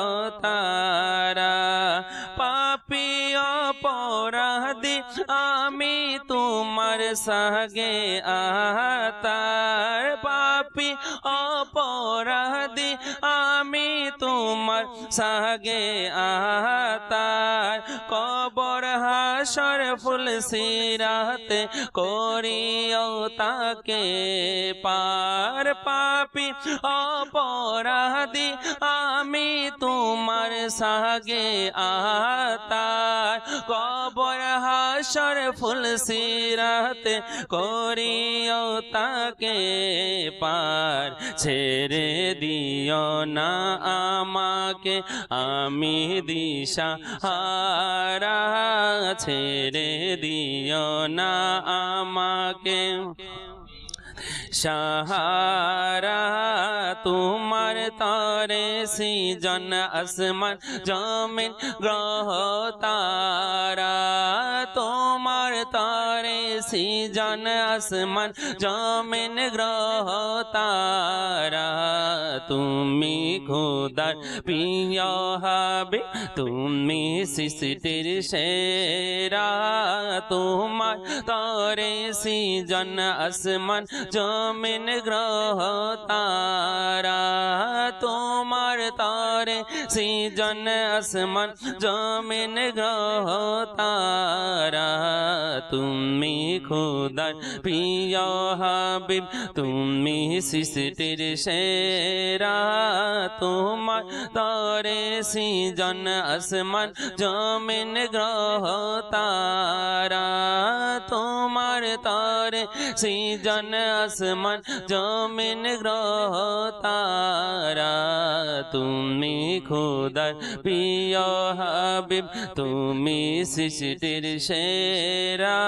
তারা। পাপী অপরাধী আমি তোমার সাগে আতার। পাপী অপরাধী আমি তোমার সাগে আতার। কবর হাসর ফুল সিরাতে করিও তাকে পার। পাপী অপরাধী আমি তোমার সাগে আতার। কবর হাসর ফুল সিরাতে করিও তাকে পার। ছেড়ে দিও না আমাকে আমি দিশা হারা। ছেড়ে দিও না আমাকে সাহারা। তোমার তারে সৃজন আসমান জমিন গ্রহ তারা। তোমার তারে সৃজন আসমান জমিন গ্রহ তারা। তুমি খোদার প্রিয় হাবিব, তুমি সৃষ্টির সেরা। তোমার তারে সৃজন আসমান জমিন গ্রহ তারা। তোমার তারে সৃজন আসমান জমিন গ্রহ তারা। তুমি খোদার প্রিয় হাবিব, তুমি সৃষ্টির সেরা। তোমার তারে সৃজন আসমান জমিন গ্রহ তারা। তোমার তারে সৃজন আসমান জমিন গ্রহ তারা। তুমি খোদার প্রিয় হাবিব, তুমি সৃষ্টির সেরা।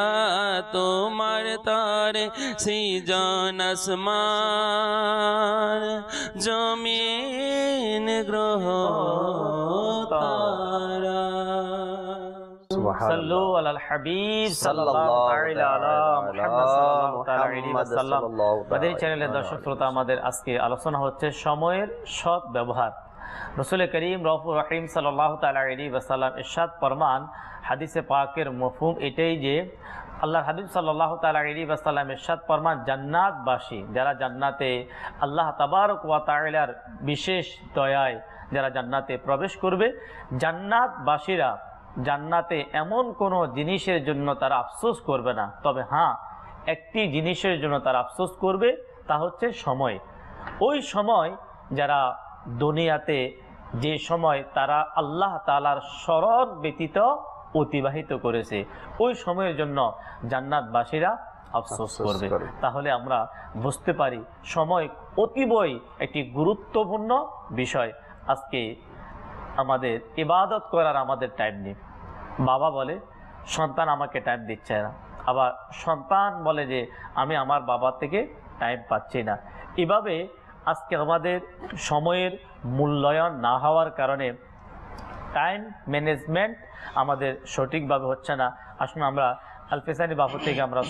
তোমার তারে সৃজন আসমান জমিন গ্রহ তারা। সাল্লু আলাল হাবিব সাল্লাল্লাহু তাআলা আলা মুহাম্মদ সাল্লাল্লাহু তাআলা আলাইহি ওয়াসাল্লাম। মাদানী চ্যানেলের দর্শক শ্রোতা, আমাদের আজকে আলোচনা হচ্ছে সময়ের সৎ ব্যবহার। রসুল করিম রউফুর রহিম সাল্লাল্লাহু তাআলা আলাইহি ওয়াসাল্লাম ইরশাদ ফরমান, হাদিসে পাকের মফহুম এটাই যে আল্লাহর হাবিব সাল্লাল্লাহু তাআলা আলাইহি ওয়াসাল্লাম ইরশাদ ফরমান, জান্নাতবাসী যারা জান্নাতে আল্লাহ তাবারক ওয়া তাআলার বিশেষ দয়ায় যারা জান্নাতে প্রবেশ করবে, জান্নাতবাসীরা জান্নাতে এমন কোনো জিনিসের জন্য তারা আফসোস করবে না, তবে হ্যাঁ একটি জিনিসের জন্য তারা আফসোস করবে, তা হচ্ছে সময়। ওই সময় যারা দুনিয়াতে যে সময় তারা আল্লাহ তাআলার স্মরণ ব্যতীত অতিবাহিত করেছে, ওই সময়ের জন্য জান্নাতবাসীরা আফসোস করবে। তাহলে আমরা বুঝতে পারি সময় অতীবই একটি গুরুত্বপূর্ণ বিষয়। আজকে আমাদের ইবাদত করার আমাদের টাইম নেই। বাবা বলে সন্তান আমাকে টাইম দিচ্ছে না, আবার সন্তান বলে যে আমি আমার বাবা থেকে টাইম পাচ্ছি না। এভাবে আজকে আমাদের সময়ের মূল্যায়ন না হওয়ার কারণে টাইম ম্যানেজমেন্ট আমাদের সঠিকভাবে হচ্ছে না। আসুন আমরা আল-ফিসানি বাবু থেকে আমরা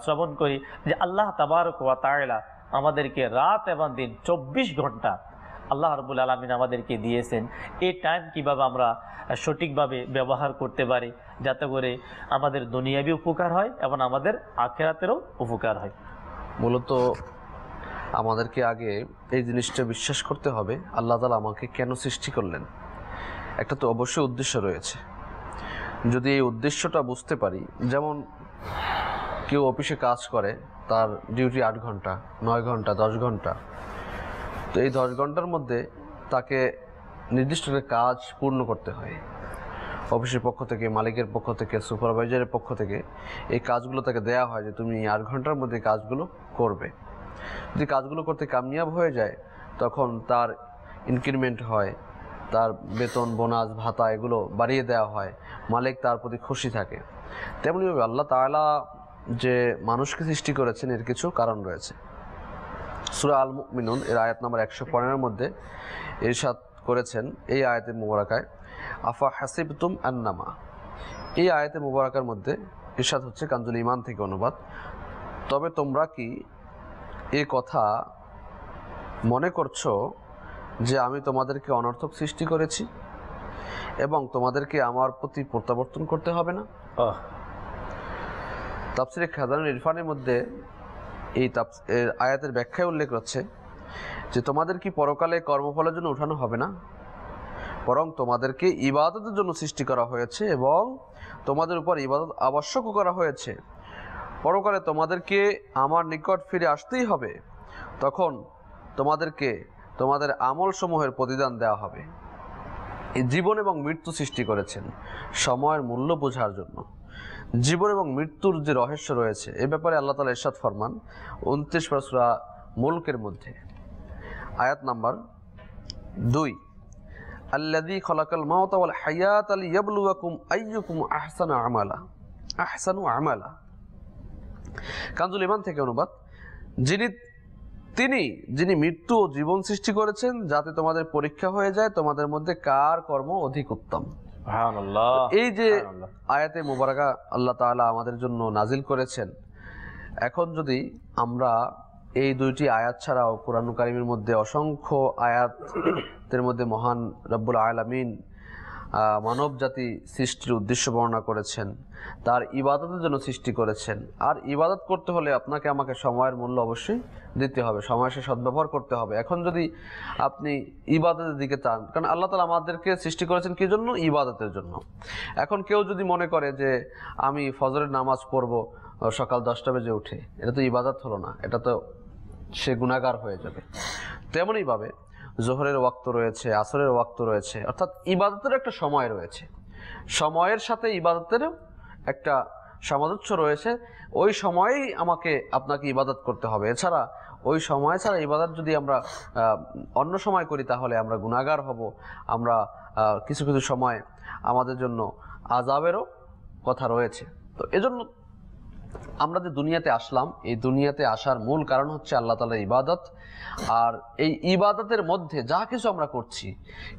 শ্রবণ করি যে আল্লাহ তাবারক ওয়া তাআলা আমাদেরকে রাত এবং দিন 24 ঘন্টা আল্লাহ রাব্বুল আলামিন আমাদেরকে দিয়েছেন। এই টাইম কিভাবে আমরা সঠিকভাবে ব্যবহার করতে পারি, যাতে করে আমাদের দুনিয়াবি উপকার হয় এবং আমাদের আখিরাতেরও উপকার হয়। মূলত আমাদেরকে আগে এই জিনিসটা বিশ্বাস করতে হবে, আল্লাহ তাআলা আমাকে কেন সৃষ্টি করলেন। একটা তো অবশ্যই উদ্দেশ্য রয়েছে। যদি এই উদ্দেশ্যটা বুঝতে পারি, যেমন কেউ অফিসে কাজ করে, তার ডিউটি 8 ঘন্টা, 9 ঘন্টা, 10 ঘন্টা, তো এই 10 ঘন্টার মধ্যে তাকে নির্দিষ্ট কাজ পূর্ণ করতে হয়। অফিসের পক্ষ থেকে, মালিকের পক্ষ থেকে, সুপারভাইজারের পক্ষ থেকে এই কাজগুলো তাকে দেয়া হয় যে তুমি 8 ঘন্টার মধ্যে কাজগুলো করবে। যদি কাজগুলো করতে কামিয়াব হয়ে যায়, তখন তার ইনক্রিমেন্ট হয়, তার বেতন, বোনাস, ভাতা এগুলো বাড়িয়ে দেওয়া হয়, মালিক তার প্রতি খুশি থাকে। তেমনিভাবে আল্লাহ তাআলা যে মানুষকে সৃষ্টি করেছেন এর কিছু কারণ রয়েছে। সূরা আল মুমিনুন এর আয়াত নম্বর 115 মধ্যে ইরশাদ করেছেন, এই আয়াতে মুবারাকায় আফা হাসিবতুম আন্নামা, এই আয়াতে মুবারাকার মধ্যে ইরশাদ হচ্ছে কানজুল ঈমান থেকে অনুবাদ, তবে তোমরা কি এই কথা মনে করছো যে আমি তোমাদেরকে অনর্থক সৃষ্টি করেছি এবং তোমাদেরকে আমার প্রতি প্রত্যাবর্তন করতে হবে না। তাফসীরে খাজানুল ইরফানের মধ্যে এই আয়াতের ব্যাখ্যায় উল্লেখ হচ্ছে যে তোমাদের কি পরকালে কর্মফলের জন্য উঠানো হবে না, বরং তোমাদেরকে ইবাদতের জন্য সৃষ্টি করা হয়েছে এবং তোমাদের উপর ইবাদত আবশ্যকও করা হয়েছে। পরকালে তোমাদেরকে আমার নিকট ফিরে আসতেই হবে, তখন তোমাদেরকে তোমাদের আমল সমূহের প্রতিদান দেওয়া হবে। এই জীবন এবং মৃত্যু সৃষ্টি করেছেন সময়ের মূল্য বোঝার জন্য। জীবন এবং মৃত্যুর যে রহস্য রয়েছে এ ব্যাপারে আল্লাহ তাআলা ইরশাদ ফরমান 29 পারা সূরা মুলকের মধ্যে আয়াত নাম্বার 2, আল্লাযী খালাকাল মাউতা ওয়াল হায়াতা লিয়াবলুয়াকুম আইয়ুকুম আহসানু আমালা। কানজুল ঈমান থেকে অনুবাদ, যিনি মৃত্যু ও জীবন সৃষ্টি করেছেন যাতে তোমাদের পরীক্ষা হয়ে যায় তোমাদের মধ্যে কার কর্ম অধিক উত্তম। এই যে আয়াতে মুবারাকা আল্লাহ তাআলা আমাদের জন্য নাজিল করেছেন, এখন যদি আমরা এই দুইটি আয়াত ছাড়াও কোরআন কারীমের মধ্যে অসংখ্য আয়াতের মধ্যে মহান রব্বুল আলামিন মানব জাতি সৃষ্টির উদ্দেশ্য বর্ণনা করেছেন, তার ইবাদতের জন্য সৃষ্টি করেছেন। আর ইবাদত করতে হলে আপনাকে আমাকে সময়ের মূল্য অবশ্যই দিতে হবে, সময়ের সে সদ্ব্যবহার করতে হবে। এখন যদি আপনি ইবাদতের দিকে চান, কারণ আল্লাহ তাআলা আমাদেরকে সৃষ্টি করেছেন কি জন্য? ইবাদতের জন্য। এখন কেউ যদি মনে করে যে আমি ফজরের নামাজ পড়ব সকাল 10টা বেজে উঠে, এটা তো ইবাদত হলো না, এটা তো সে গুনাহগার হয়ে যাবে। তেমনইভাবে জোহরের ওয়াক্ত রয়েছে, আসরের ওয়াক্ত রয়েছে, অর্থাৎ ইবাদতের একটা সময় রয়েছে, সময়ের সাথে ইবাদতেরও একটা সামঞ্জস্য রয়েছে। ওই সময়েই আপনাকে ইবাদত করতে হবে। এছাড়া ওই সময় ছাড়া ইবাদত যদি আমরা অন্য সময় করি তাহলে আমরা গুনাহগার হব। আমরা কিছু কিছু সময় আমাদের জন্য আযাবেরও কথা রয়েছে। তো এজন্য আমরা যে দুনিয়াতে আসলাম, এই দুনিয়াতে আসার মূল কারণ হচ্ছে আল্লাহ তাআলার ইবাদত। আর এই ইবাদতের মধ্যে যা কিছু আমরা করছি,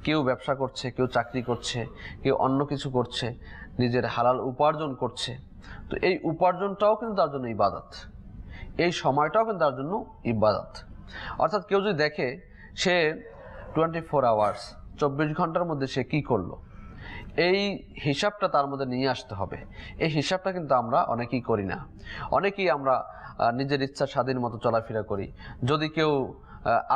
কেউ ব্যবসা করছে, কেউ চাকরি করছে, কেউ অন্য কিছু করছে, নিজের হালাল উপার্জন করছে, তো এই উপার্জনটাও কিন্তু তার জন্য ইবাদত, এই সময়টাও কিন্তু তার জন্য ইবাদত। অর্থাৎ কেউ যদি দেখে সে 24 আওয়ার্স, 24 ঘন্টার মধ্যে সে কি করলো, এই হিসাবটা তার মধ্যে নিয়ে আসতে হবে। এই হিসাবটা কিন্তু আমরা অনেকেই করি না। অনেকেই আমরা নিজের ইচ্ছা স্বাধীন মতো চলাফেরা করি। যদি কেউ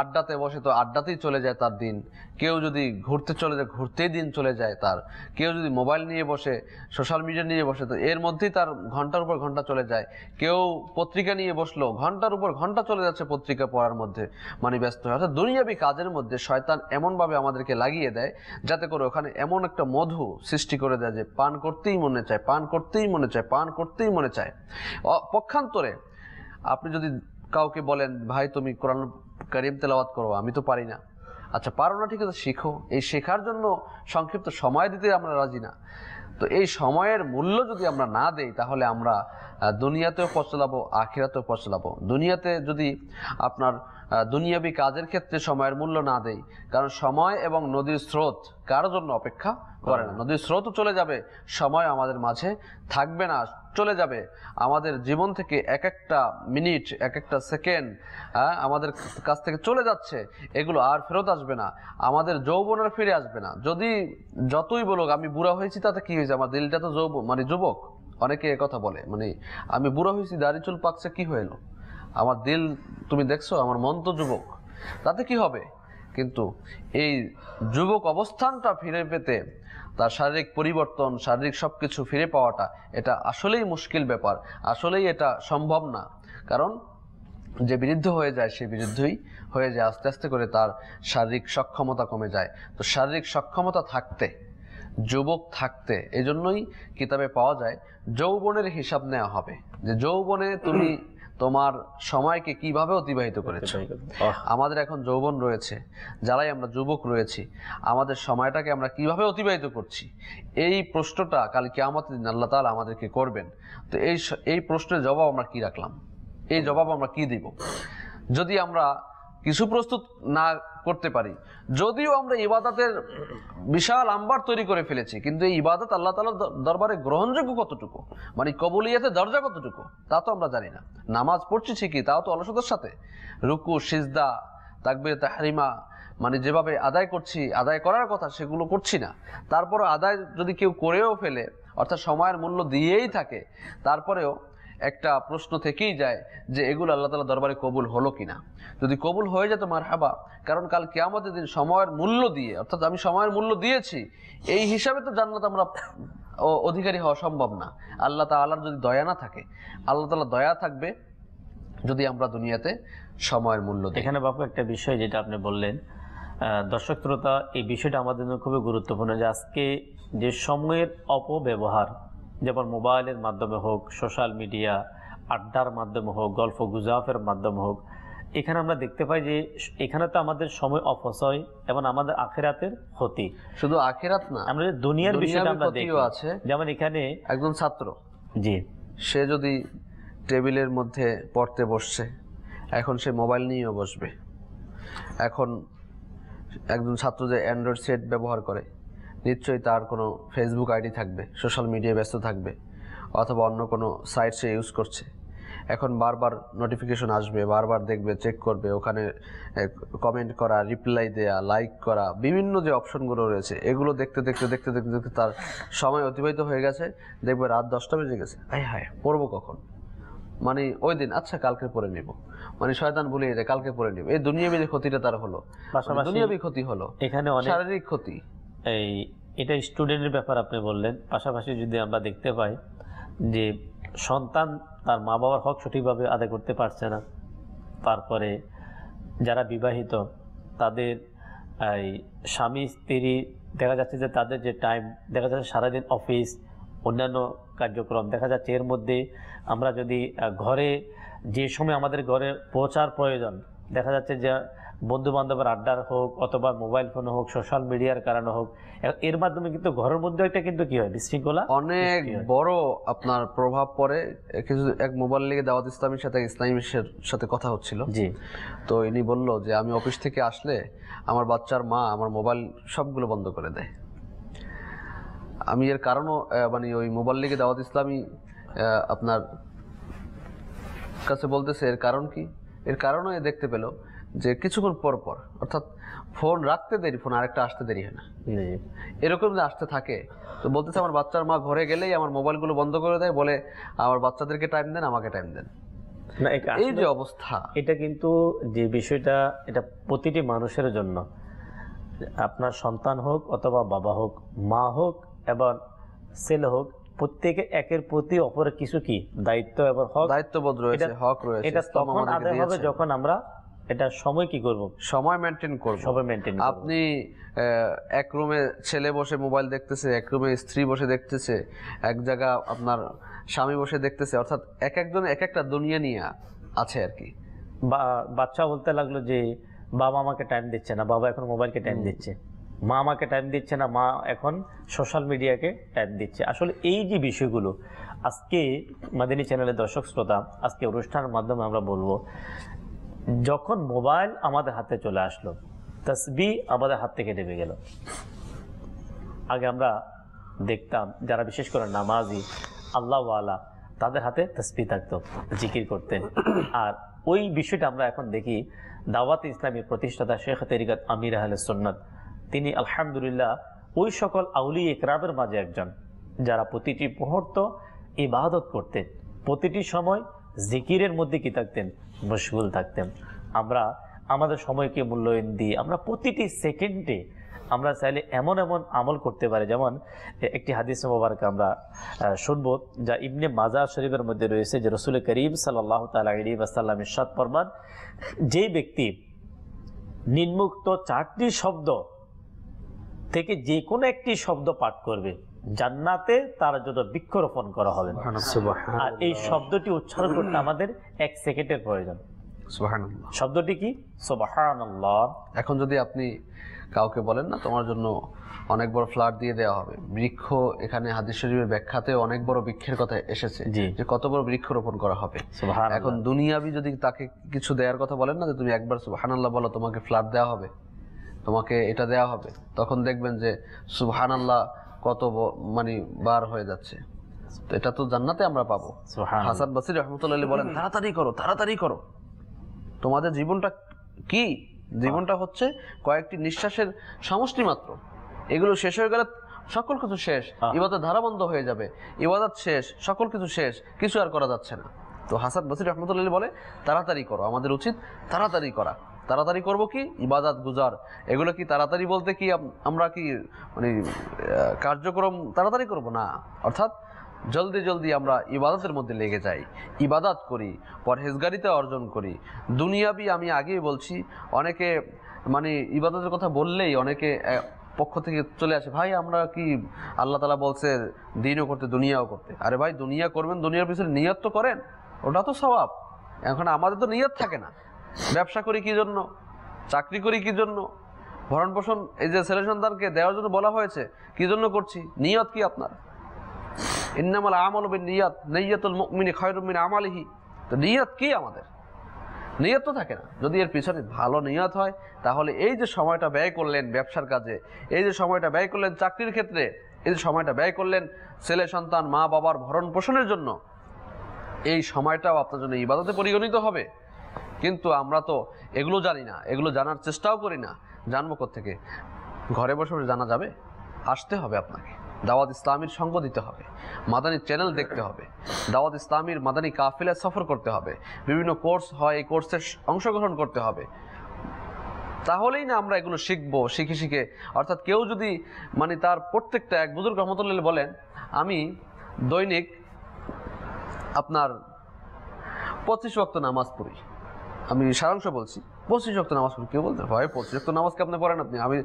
আড্ডাতে বসে তো আড্ডাতেই চলে যায় তার দিন, কেউ যদি ঘুরতে চলে যায় ঘুরতেই দিন চলে যায় তার, কেউ যদি মোবাইল নিয়ে বসে সোশ্যাল মিডিয়া নিয়ে বসে তো এর মধ্যেই তার ঘন্টার উপর ঘন্টা চলে যায়। কেউ পত্রিকা নিয়ে বসলো, ঘন্টার উপর ঘন্টা চলে যাচ্ছে পত্রিকা পড়ার মধ্যে, মানে ব্যস্ত হয়ে। অর্থাৎ দুনিয়াবি কাজের মধ্যে শয়তান এমনভাবে আমাদেরকে লাগিয়ে দেয় যাতে করে ওখানে এমন একটা মধু সৃষ্টি করে দেয় যে পান করতেই মনে চায়, পান করতেই মনে চায়, পান করতেই মনে চায়। পক্ষান্তরে আপনি যদি কাউকে বলেন ভাই তুমি কোরআন কারীম তেলাওয়াত করো, আমি তো পারি না। আচ্ছা পারো না, ঠিক আছে, শিখো। এই শেখার জন্য সংক্ষিপ্ত সময় দিতে আমরা রাজি না। তো এই সময়ের মূল্য যদি আমরা না দেই তাহলে আমরা দুনিয়াতেও পচলাবো, আখিরাতেও পচলাবো। দুনিয়াতে যদি আপনার দুনিয়াবি কাজের ক্ষেত্রে সময়ের মূল্য না দেই, কারণ সময় এবং নদীর স্রোত কারোর জন্য অপেক্ষা করে না। নদীর স্রোতও চলে যাবে, সময় আমাদের মাঝে থাকবে না, চলে যাবে। আমাদের জীবন থেকে এক একটা মিনিট, এক একটা সেকেন্ড আমাদের কাছ থেকে চলে যাচ্ছে, এগুলো আর ফেরত আসবে না। আমাদের যৌবন আর ফিরে আসবে না। যদি যতই বলুক আমি বুড়া হয়েছি তাতে কি হয়েছে, আমার দিলটা তো মানে যুবক। অনেকে কথা বলে, মানে আমি বুড়া হয়েছি, দাড়ি চুল পাকছে, কি হয়ে এলো, আমার দিল তুমি দেখছো, আমার মন তো যুবক, তাতে কি হবে। কিন্তু এই যুবক অবস্থানটা ফিরে পেতে, তার শারীরিক পরিবর্তন, শারীরিক সবকিছু ফিরে পাওয়াটা এটা আসলেই মুশকিল ব্যাপার, আসলেই এটা সম্ভব না। কারণ যে বৃদ্ধ হয়ে যায় সে বৃদ্ধই হয়ে যায়, আস্তে আস্তে করে তার শারীরিক সক্ষমতা কমে যায়। তো শারীরিক সক্ষমতা থাকতে, যুবক থাকতে, এই জন্যই কিতাবে পাওয়া যায় যৌবনের হিসাব নেওয়া হবে, যে যৌবনে তুমি তোমার সময়কে কিভাবে অতিবাহিত করেছো। আমাদের এখন যৌবন রয়েছে, যারাই আমরা যুবক রয়েছি, আমাদের সময়টাকে আমরা কিভাবে অতিবাহিত করছি, এই প্রশ্নটা কাল কিয়ামতের দিন আল্লাহ তাআলা আমাদেরকে করবেন। তো এই প্রশ্নের জবাব আমরা কি রাখলাম, এই জবাব আমরা কি দিব? যদি আমরা কিছু প্রস্তুত না করতে পারি, যদিও আমরা ইবাদতের বিশাল আম্বার তৈরি করে ফেলেছি, কিন্তু এই ইবাদত আল্লাহ তাআলার দরবারে গ্রহণযোগ্য কতটুকু, মানে কবুলিয়াতের দরজা কতটুকু তা তো আমরা জানি না। নামাজ পড়ছি ঠিকই, তাও তো অলসতার সাথে, রুকু, সিজদা, তাকবীর, তাহরিমা, মানে যেভাবে আদায় করছি, আদায় করার কথা সেগুলো করছি না। তারপরে আদায় যদি কেউ করেও ফেলে, অর্থাৎ সময়ের মূল্য দিয়েই থাকে, তারপরেও একটা প্রশ্ন থেকেই যায় যে এগুলো আল্লাহ তাআলা দরবারে কবুল হলো কিনা। যদি কবুল হয়ে যেত মারহাবা, কারণ কাল কিয়ামতের দিন সময়ের মূল্য দিয়ে, অর্থাৎ আমি সময়ের মূল্য দিয়েছি এই হিসাবে তো জান্নাত আমরা অধিকারী হওয়া সম্ভব না। আল্লাহ তাআলার যদি দয়া না থাকে, আল্লাহ তাআলা দয়া থাকবে যদি আমরা দুনিয়াতে সময়ের মূল্য দিই। এখানে বাপু একটা বিষয় যেটা আপনি বললেন, দর্শক শ্রোতা, এই বিষয়টা আমাদের জন্য খুবই গুরুত্বপূর্ণ, যে আজকে যে সময়ের অপব্যবহার, যেমন মোবাইলের মাধ্যমে হোক, সোশ্যাল মিডিয়া, আড্ডার মাধ্যমে হোক, গল্প গুজবের মাধ্যমে হোক, এখানে আমরা দেখতে পাই যে এখানে তো আমাদের সময় অপচয় এবং আমাদের আখিরাতের ক্ষতি। শুধু আখিরাত না, আমরা দুনিয়ার বিষয়টা আমরা দেখি আছে। যেমন এখানে একজন ছাত্র, জি, সে যদি টেবিলের মধ্যে পড়তে বসছে, এখন সে মোবাইল নিয়েও বসবে। এখন একজন ছাত্র যে অ্যান্ড্রয়েড সেট ব্যবহার করে, নিশ্চয়ই তার কোনো ফেসবুক আইডি থাকবে, সোশ্যাল মিডিয়ায় ব্যস্ত থাকবে, অথবা অন্য কোনো সাইট সে ইউজ করছে। এখন বারবার নোটিফিকেশন আসবে, বারবার দেখবে, চেক করবে, ওখানে কমেন্ট করা, রিপ্লাই দেয়া, লাইক করা, বিভিন্ন যে অপশনগুলো রয়েছে এগুলো দেখতে দেখতে দেখতে দেখতে দেখতে তার সময় অতিবাহিত হয়ে গেছে। দেখবে রাত 10টা বেজে গেছে, হায় পড়বো কখন, মানে ওই দিন আচ্ছা কালকে পড়ে নিব, মানে শয়তান ভুলিয়ে যায় কালকে পড়ে নিব। এই দুনিয়াবী যে ক্ষতিটা তার হলো, দুনিয়াবী ক্ষতি হলো, এখানে অনেক শারীরিক ক্ষতি। এটা স্টুডেন্টের ব্যাপার আপনি বললেন। পাশাপাশি যদি আমরা দেখতে পাই যে সন্তান তার মা বাবার হক সঠিকভাবে আদায় করতে পারছে না, তারপরে যারা বিবাহিত তাদের এই স্বামী স্ত্রী দেখা যাচ্ছে যে তাদের যে টাইম, দেখা যাচ্ছে সারাদিন অফিস, অন্যান্য কার্যক্রম, দেখা যাচ্ছে এর মধ্যে আমরা যদি ঘরে যে সময় আমাদের ঘরে পৌঁছার প্রয়োজন, দেখা যাচ্ছে যে বন্ধু বান্ধবের আড্ডার হোক অথবা মোবাইল ফোন হোক, সোশ্যাল মিডিয়ার কারণে হোক, এর মাধ্যমে কিন্তু ঘরের মধ্যে একটা কিন্তু কি হয়, বিশৃঙ্খলা অনেক বড় আপনার প্রভাব পড়ে। কিছু এক মোবাইল লিগে দাওয়াত ইসলামীর সাথে ইসলামের সাথে কথা হচ্ছিল, জি, তো ইনি বলল যে আমি অফিস থেকে আসলে আমার বাচ্চার মা আমার মোবাইল সবগুলো বন্ধ করে দেয়। আমি এর কারণও মানে ওই মোবাইল লিগে দাওয়াত ইসলামী আপনার কাছে বলতেছে এর কারণ কি, এর কারণও দেখতে পেল যে কিছুক্ষণ পর পর, অর্থাৎ ফোন রাখতে দেরি, ফোন আরেকটা আসতে দেরি হয় না, এরকম যে আসতে থাকে। তো বলতেছে আমার বাচ্চার মা ঘরে গেলেই আমার মোবাইলগুলো বন্ধ করে দেয়, বলে আমার বাচ্চাদেরকে টাইম দেন, আমাকে টাইম দেন। এই যে অবস্থা, এটা কিন্তু যে বিষয়টা, এটা প্রতিটি মানুষের জন্য, আপনার সন্তান হোক অথবা বাবা হোক, মা হোক এবং ছেলে হোক, প্রত্যেকে একের প্রতি অপরের কিছু কি দায়িত্ব এবং হক, দায়িত্ববোধ রয়েছে, হক রয়েছে। এটা তখন আদায় হবে যখন আমরা এটা সময় কি করব, সময় মেনটেন করব। সময় মেনটেন। আপনি এক রুমে ছেলে বসে মোবাইল দেখতেছে, এক রুমে স্ত্রী বসে দেখতেছে, এক জায়গা আপনার স্বামী বসে দেখতেছে, অর্থাৎ এক একজন এক একটা দুনিয়া নিয়ে আছে আর কি। বাচ্চা বলতে লাগলো যে বাবা আমাকে টাইম দিচ্ছে না, বাবা এখন মোবাইলকে টাইম দিচ্ছে, মা আমাকে টাইম দিচ্ছে না, মা এখন সোশ্যাল মিডিয়াকে টাইম দিচ্ছে। আসলে এই যে বিষয়গুলো আজকে মাদানী চ্যানেলের দর্শক শ্রোতা, আজকে অনুষ্ঠানের মাধ্যমে আমরা বলবো, যখন মোবাইল আমাদের হাতে চলে আসলো, তাসবিহ আমাদের হাত থেকে নেমে গেল। আগে আমরা দেখতাম যারা বিশেষ করে নামাজি আল্লাহওয়ালা, তাদের হাতে তাসবিহ থাকতো, জিকির করতেন। আর ওই বিষয়টা আমরা এখন দেখি দাওয়াত ইসলামীর প্রতিষ্ঠাতা শেখ তরিকত আমির আহলে সুন্নাত, তিনি আলহামদুলিল্লাহ ওই সকল আউলিয়া ইকরামের মাঝে একজন, যারা প্রতিটি মুহূর্ত ইবাদত করতেন, প্রতিটি সময় জিকিরের মধ্যে কি থাকতেন, মশগুল থাকতেন। আমরা আমাদের সময়কে মূল্যায়ন দিই, আমরা প্রতিটি সেকেন্ডে আমরা চাইলে এমন এমন আমল করতে পারি। যেমন একটি হাদিস মোবারক আমরা শুনবো, যা ইবনে মাজা শরীফের মধ্যে রয়েছে, যে রাসূল করিম সাল্লাল্লাহু তাআলা আলাইহি ওয়াসাল্লাম ইরশাদ ফরমান, যে ব্যক্তি নিম্নোক্ত 4টি শব্দ থেকে যে কোনো একটি শব্দ পাঠ করবে, জান্নাতে তার জন্য বৃক্ষরোপণ করা হবে। আর এই শব্দটি উচ্চারণ করতে আমাদের 1 সেকেন্ডের প্রয়োজন। সুবহানাল্লাহ। শব্দটি কি? সুবহানাল্লাহ। এখন যদি আপনি কাউকে বলেন না তোমার জন্য অনেক বড় ফ্ল্যাট দিয়ে দেওয়া হবে, বৃক্ষ, এখানে হাদিস শরীফের ব্যাখ্যাতে অনেক বড় বৃক্ষের কথা এসেছে, যে কত বড় বৃক্ষ রোপণ করা হবে। এখন দুনিয়াবি যদি তাকে কিছু দেওয়ার কথা বলেন না, যে তুমি একবার সুবহানাল্লাহ বলো, তোমাকে ফ্ল্যাট দেওয়া হবে, তোমাকে এটা দেওয়া হবে, তখন দেখবেন যে সুবহানাল্লাহ কত মানে বার হয়ে যাচ্ছে। তো এটা তো জান্নাতে আমরা পাবো। হাসান বসরি রহমতুল্লাহ বলেন, তাড়াতাড়ি করো, তাড়াতাড়ি করো, তোমাদের জীবনটা কি? জীবনটা হচ্ছে কয়েকটি নিঃশ্বাসের সমষ্টি মাত্র। এগুলো শেষ হয়ে গেলে সকল কিছু শেষ, ইবাদত ধারা বন্ধ হয়ে যাবে, ইবাদত শেষ, সকল কিছু শেষ, কিছু আর করা যাচ্ছে না। তো হাসান বসরি রহমতুল্লাহ বলে তাড়াতাড়ি করো, আমাদের উচিত তাড়াতাড়ি করা। তাড়াতাড়ি করবো কি? ইবাদত গুজার। এগুলো কি তাড়াতাড়ি বলতে কি আমরা কি মানে কার্যক্রম তাড়াতাড়ি করব না, অর্থাৎ জলদি জলদি আমরা ইবাদতের মধ্যে লেগে যাই, ইবাদত করি, পরহেজগারিতা অর্জন করি। দুনিয়াবি আমি আগেই বলছি, অনেকে মানে ইবাদতের কথা বললেই অনেকে পক্ষ থেকে চলে আসে, ভাই আমরা কি আল্লাহ তাআলা বলছে দিনও করতে দুনিয়াও করতে। আরে ভাই, দুনিয়া করবেন, দুনিয়ার পিছনে নিয়ত তো করেন, ওটা তো সওয়াব। এখন আমাদের তো নিয়ত থাকে না। ব্যবসা করি কি জন্য, চাকরি করি কি জন্য, ভরণ পোষণ এই যে ছেলে সন্তানকে দেওয়ার জন্য বলা হয়েছে, কি জন্য করছি? নিয়ত কি আপনার? ইন্নামাল আমালু বিন্নিয়াত, নিয়াতুল মুমিনি খায়রুম মিন আমালিহি। তো নিয়ত কি আমাদের? নিয়ত তো থাকে না। যদি এর পিছনে ভালো নিয়ত হয়, তাহলে এই যে সময়টা ব্যয় করলেন ব্যবসার কাজে, এই যে সময়টা ব্যয় করলেন চাকরির ক্ষেত্রে, এই যে সময়টা ব্যয় করলেন ছেলে সন্তান মা বাবার ভরণ পোষণের জন্য, এই সময়টাও আপনার জন্য ইবাদতে পরিগণিত হবে। কিন্তু আমরা তো এগুলো জানি না, এগুলো জানার চেষ্টাও করি না। জানবো কোত্থেকে? ঘরে বসে বসে জানা যাবে? আসতে হবে আপনাকে, দাওয়াত ইসলামীর সঙ্গ দিতে হবে, মাদানী চ্যানেল দেখতে হবে, দাওয়াত ইসলামীর মাদানী কাফিলায় সফর করতে হবে, বিভিন্ন কোর্স হয়, এই কোর্সে অংশগ্রহণ করতে হবে। তাহলেই না আমরা এগুলো শিখবো। শিখে শিখে, অর্থাৎ কেউ যদি মানে তার প্রত্যেকটা, এক বুজুর্গ রহমতুল্লাহ বলেন, আমি দৈনিক আপনার 25 ওয়াক্ত নামাজ পড়ি। আমি সারাংশ বলছি, 25 ওয়াক্ত নামাজ পড়ি। কেউ বলতে ভাই 25 ওয়াক্ত নামাজ কি আপনি পড়েন? আমি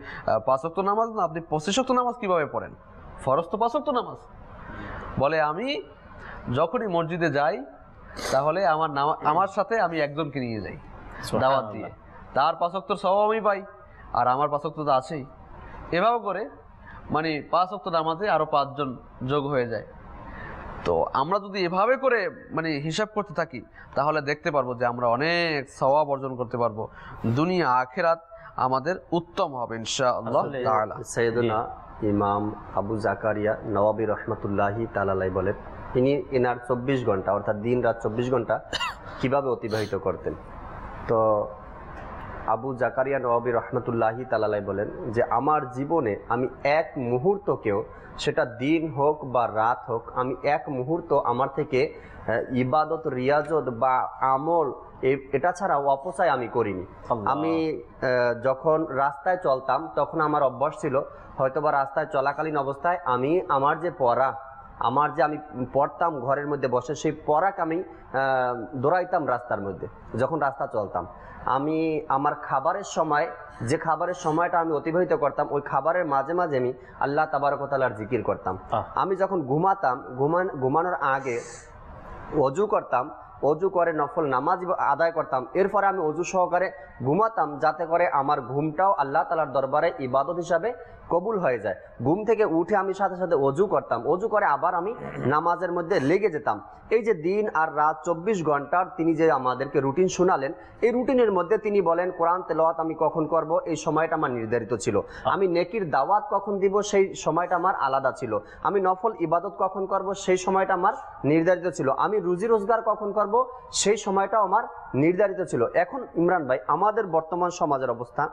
5 ওয়াক্ত নামাজ না, আপনি 25 ওয়াক্ত নামাজ কিভাবে পড়েন? ফরজ তো 5 ওয়াক্ত নামাজ। বলে আমি যখনই মসজিদে যাই, তাহলে আমার সাথে আমি একজনকে নিয়ে যাই দাওয়াত দিয়ে, তার 5 ওয়াক্তর সওয়াব আমি পাই, আর আমার 5 ওয়াক্ত তো আছেই। এভাবে করে মানে 5 ওয়াক্ত নামাজে আরো 5 জন যোগ হয়ে যায়। তো আমরা যদি এভাবে করে মানে হিসাব করতে থাকি, তাহলে দেখতে পারবো যে আমরা অনেক সওয়াব অর্জন করতে পারবো, দুনিয়া আখিরাত আমাদের উত্তম হবে ইনশাআল্লাহ তাআলা। সাইয়েদনা ইমাম আবু জাকারিয়া নওয়াবী রহমাতুল্লাহি তাআলা আলাইহি বলেন, তিনি এনার 24 ঘন্টা অর্থাৎ দিন রাত 24 ঘন্টা কিভাবে অতিবাহিত করতেন। তো আবু জাকারিয়া নওয়াবী রহমতুল্লাহি তাআলাই বলেন যে আমার জীবনে আমি এক মুহূর্তকেও, সেটা দিন হোক বা রাত হোক, আমি এক মুহূর্ত আমার থেকে ইবাদত, রিয়াজত বা আমল এটা ছাড়া অপচয় আমি করিনি। আমি যখন রাস্তায় চলতাম তখন আমার অভ্যাস ছিল, হয়তোবা রাস্তায় চলাকালীন অবস্থায় আমি আমার যে পড়া, আমি পড়তাম ঘরের মধ্যে বসে, সেই পড়াকে আমি দৌড়াইতাম রাস্তার মধ্যে যখন রাস্তা চলতাম। আমি আমার খাবারের সময়, যে খাবারের সময়টা আমি অতিবাহিত করতাম, ওই খাবারের মাঝে মাঝে আমি আল্লাহ তাবারক ওয়া তাআলার জিকির করতাম। আমি যখন ঘুমাতাম, ঘুমানোর আগে অজু করতাম, অজু করে নফল নামাজ আদায় করতাম, এরপরে আমি অজু সহকারে ঘুমাতাম, যাতে করে আমার ঘুমটাও আল্লাহ তাআলার দরবারে ইবাদত হিসাবে কবুল হয়ে যায়। ঘুম থেকে উঠে আমি সাথে সাথে অজু করতাম, অজু করে আবার আমি নামাজের মধ্যে লেগে যেতাম। এই যে দিন আর রাত 24 ঘন্টার তিনি যে আমাদেরকে রুটিন শোনালেন, এই রুটিনের মধ্যে তিনি বলেন কোরআন তেলাওয়াত আমি কখন করব, এই সময়টা আমার নির্ধারিত ছিল। আমি নেকির দাওয়াত কখন দিব, সেই সময়টা আমার আলাদা ছিল। আমি নফল ইবাদত কখন করব, সেই সময়টা আমার নির্ধারিত ছিল। আমি রুজি রোজগার কখন করব, সেই সময়টাও আমার নির্ধারিত ছিল। এখন ইমরান ভাই, আমাদের বর্তমান সমাজের অবস্থা,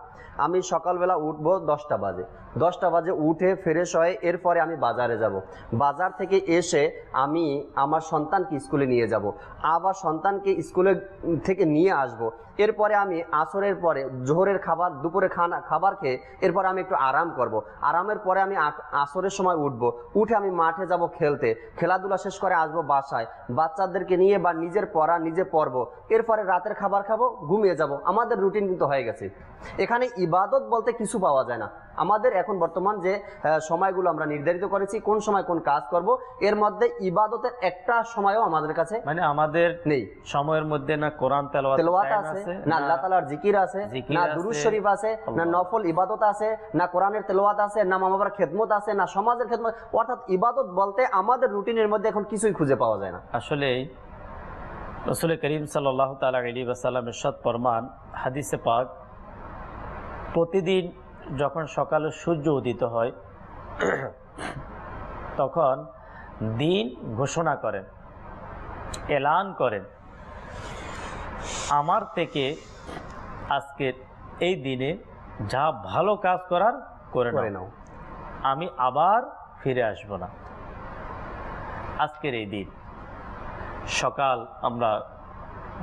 আমি সকালবেলা উঠবো 10টা বাজে, 10টা বাজে উঠে ফ্রেশ হয়ে এরপরে আমি বাজারে যাব, বাজার থেকে এসে আমি আমার সন্তানকে স্কুলে নিয়ে যাব, আবার সন্তানকে স্কুলে থেকে নিয়ে আসব, এরপরে আমি আসরের পরে জোহরের খাবার, দুপুরে খাবার খেয়ে এরপরে আমি একটু আরাম করব, আরামের পরে আমি আসরের সময় উঠে আমি মাঠে যাব খেলতে, খেলাধুলা শেষ করে আসবো বাসায়, বাচ্চাদেরকে নিয়ে বা নিজের পড়া নিজে পড়ব, এরপরে রাতের খাবার খাবো, ঘুমিয়ে যাব। আমাদের রুটিন কিন্তু হয়ে গেছে। এখানে ইবাদত বলতে কিছু পাওয়া যায় না। আমাদের এখন বর্তমান যে সময়গুলো আমরা নির্ধারিত করেছি, কোন সময় কোন কাজ করব, এর মধ্যে ইবাদতের একটা সময়ও আমাদের কাছে মানে আমাদের নেই। সময়ের মধ্যে না কোরআন তেলাওয়াত আছে, না আল্লাহ তাআলার জিকির আছে, না দুরূদ শরীফ আছে, না নফল ইবাদত আছে, না কোরআনের তেলাওয়াত আছে, না মা বাবার খেদমত আছে, না সমাজের খেদমত। অর্থাৎ ইবাদত বলতে আমাদের রুটিনের মধ্যে এখন কিছুই খুঁজে পাওয়া যায় না। আসলে রাসূল করিম সাল্লাল্লাহু তাআলা আলাইহি ওয়াসাল্লাম ইরশাদ ফরমান হাদিসে পাক, প্রতিদিন যখন সকালে সূর্য উদিত হয় তখন দিন ঘোষণা করেন, এলান করেন, আমার থেকে আজকের এই দিনে যা ভালো কাজ করার করে নাও, আমি আবার ফিরে আসব না। আজকের এই দিন সকাল আমরা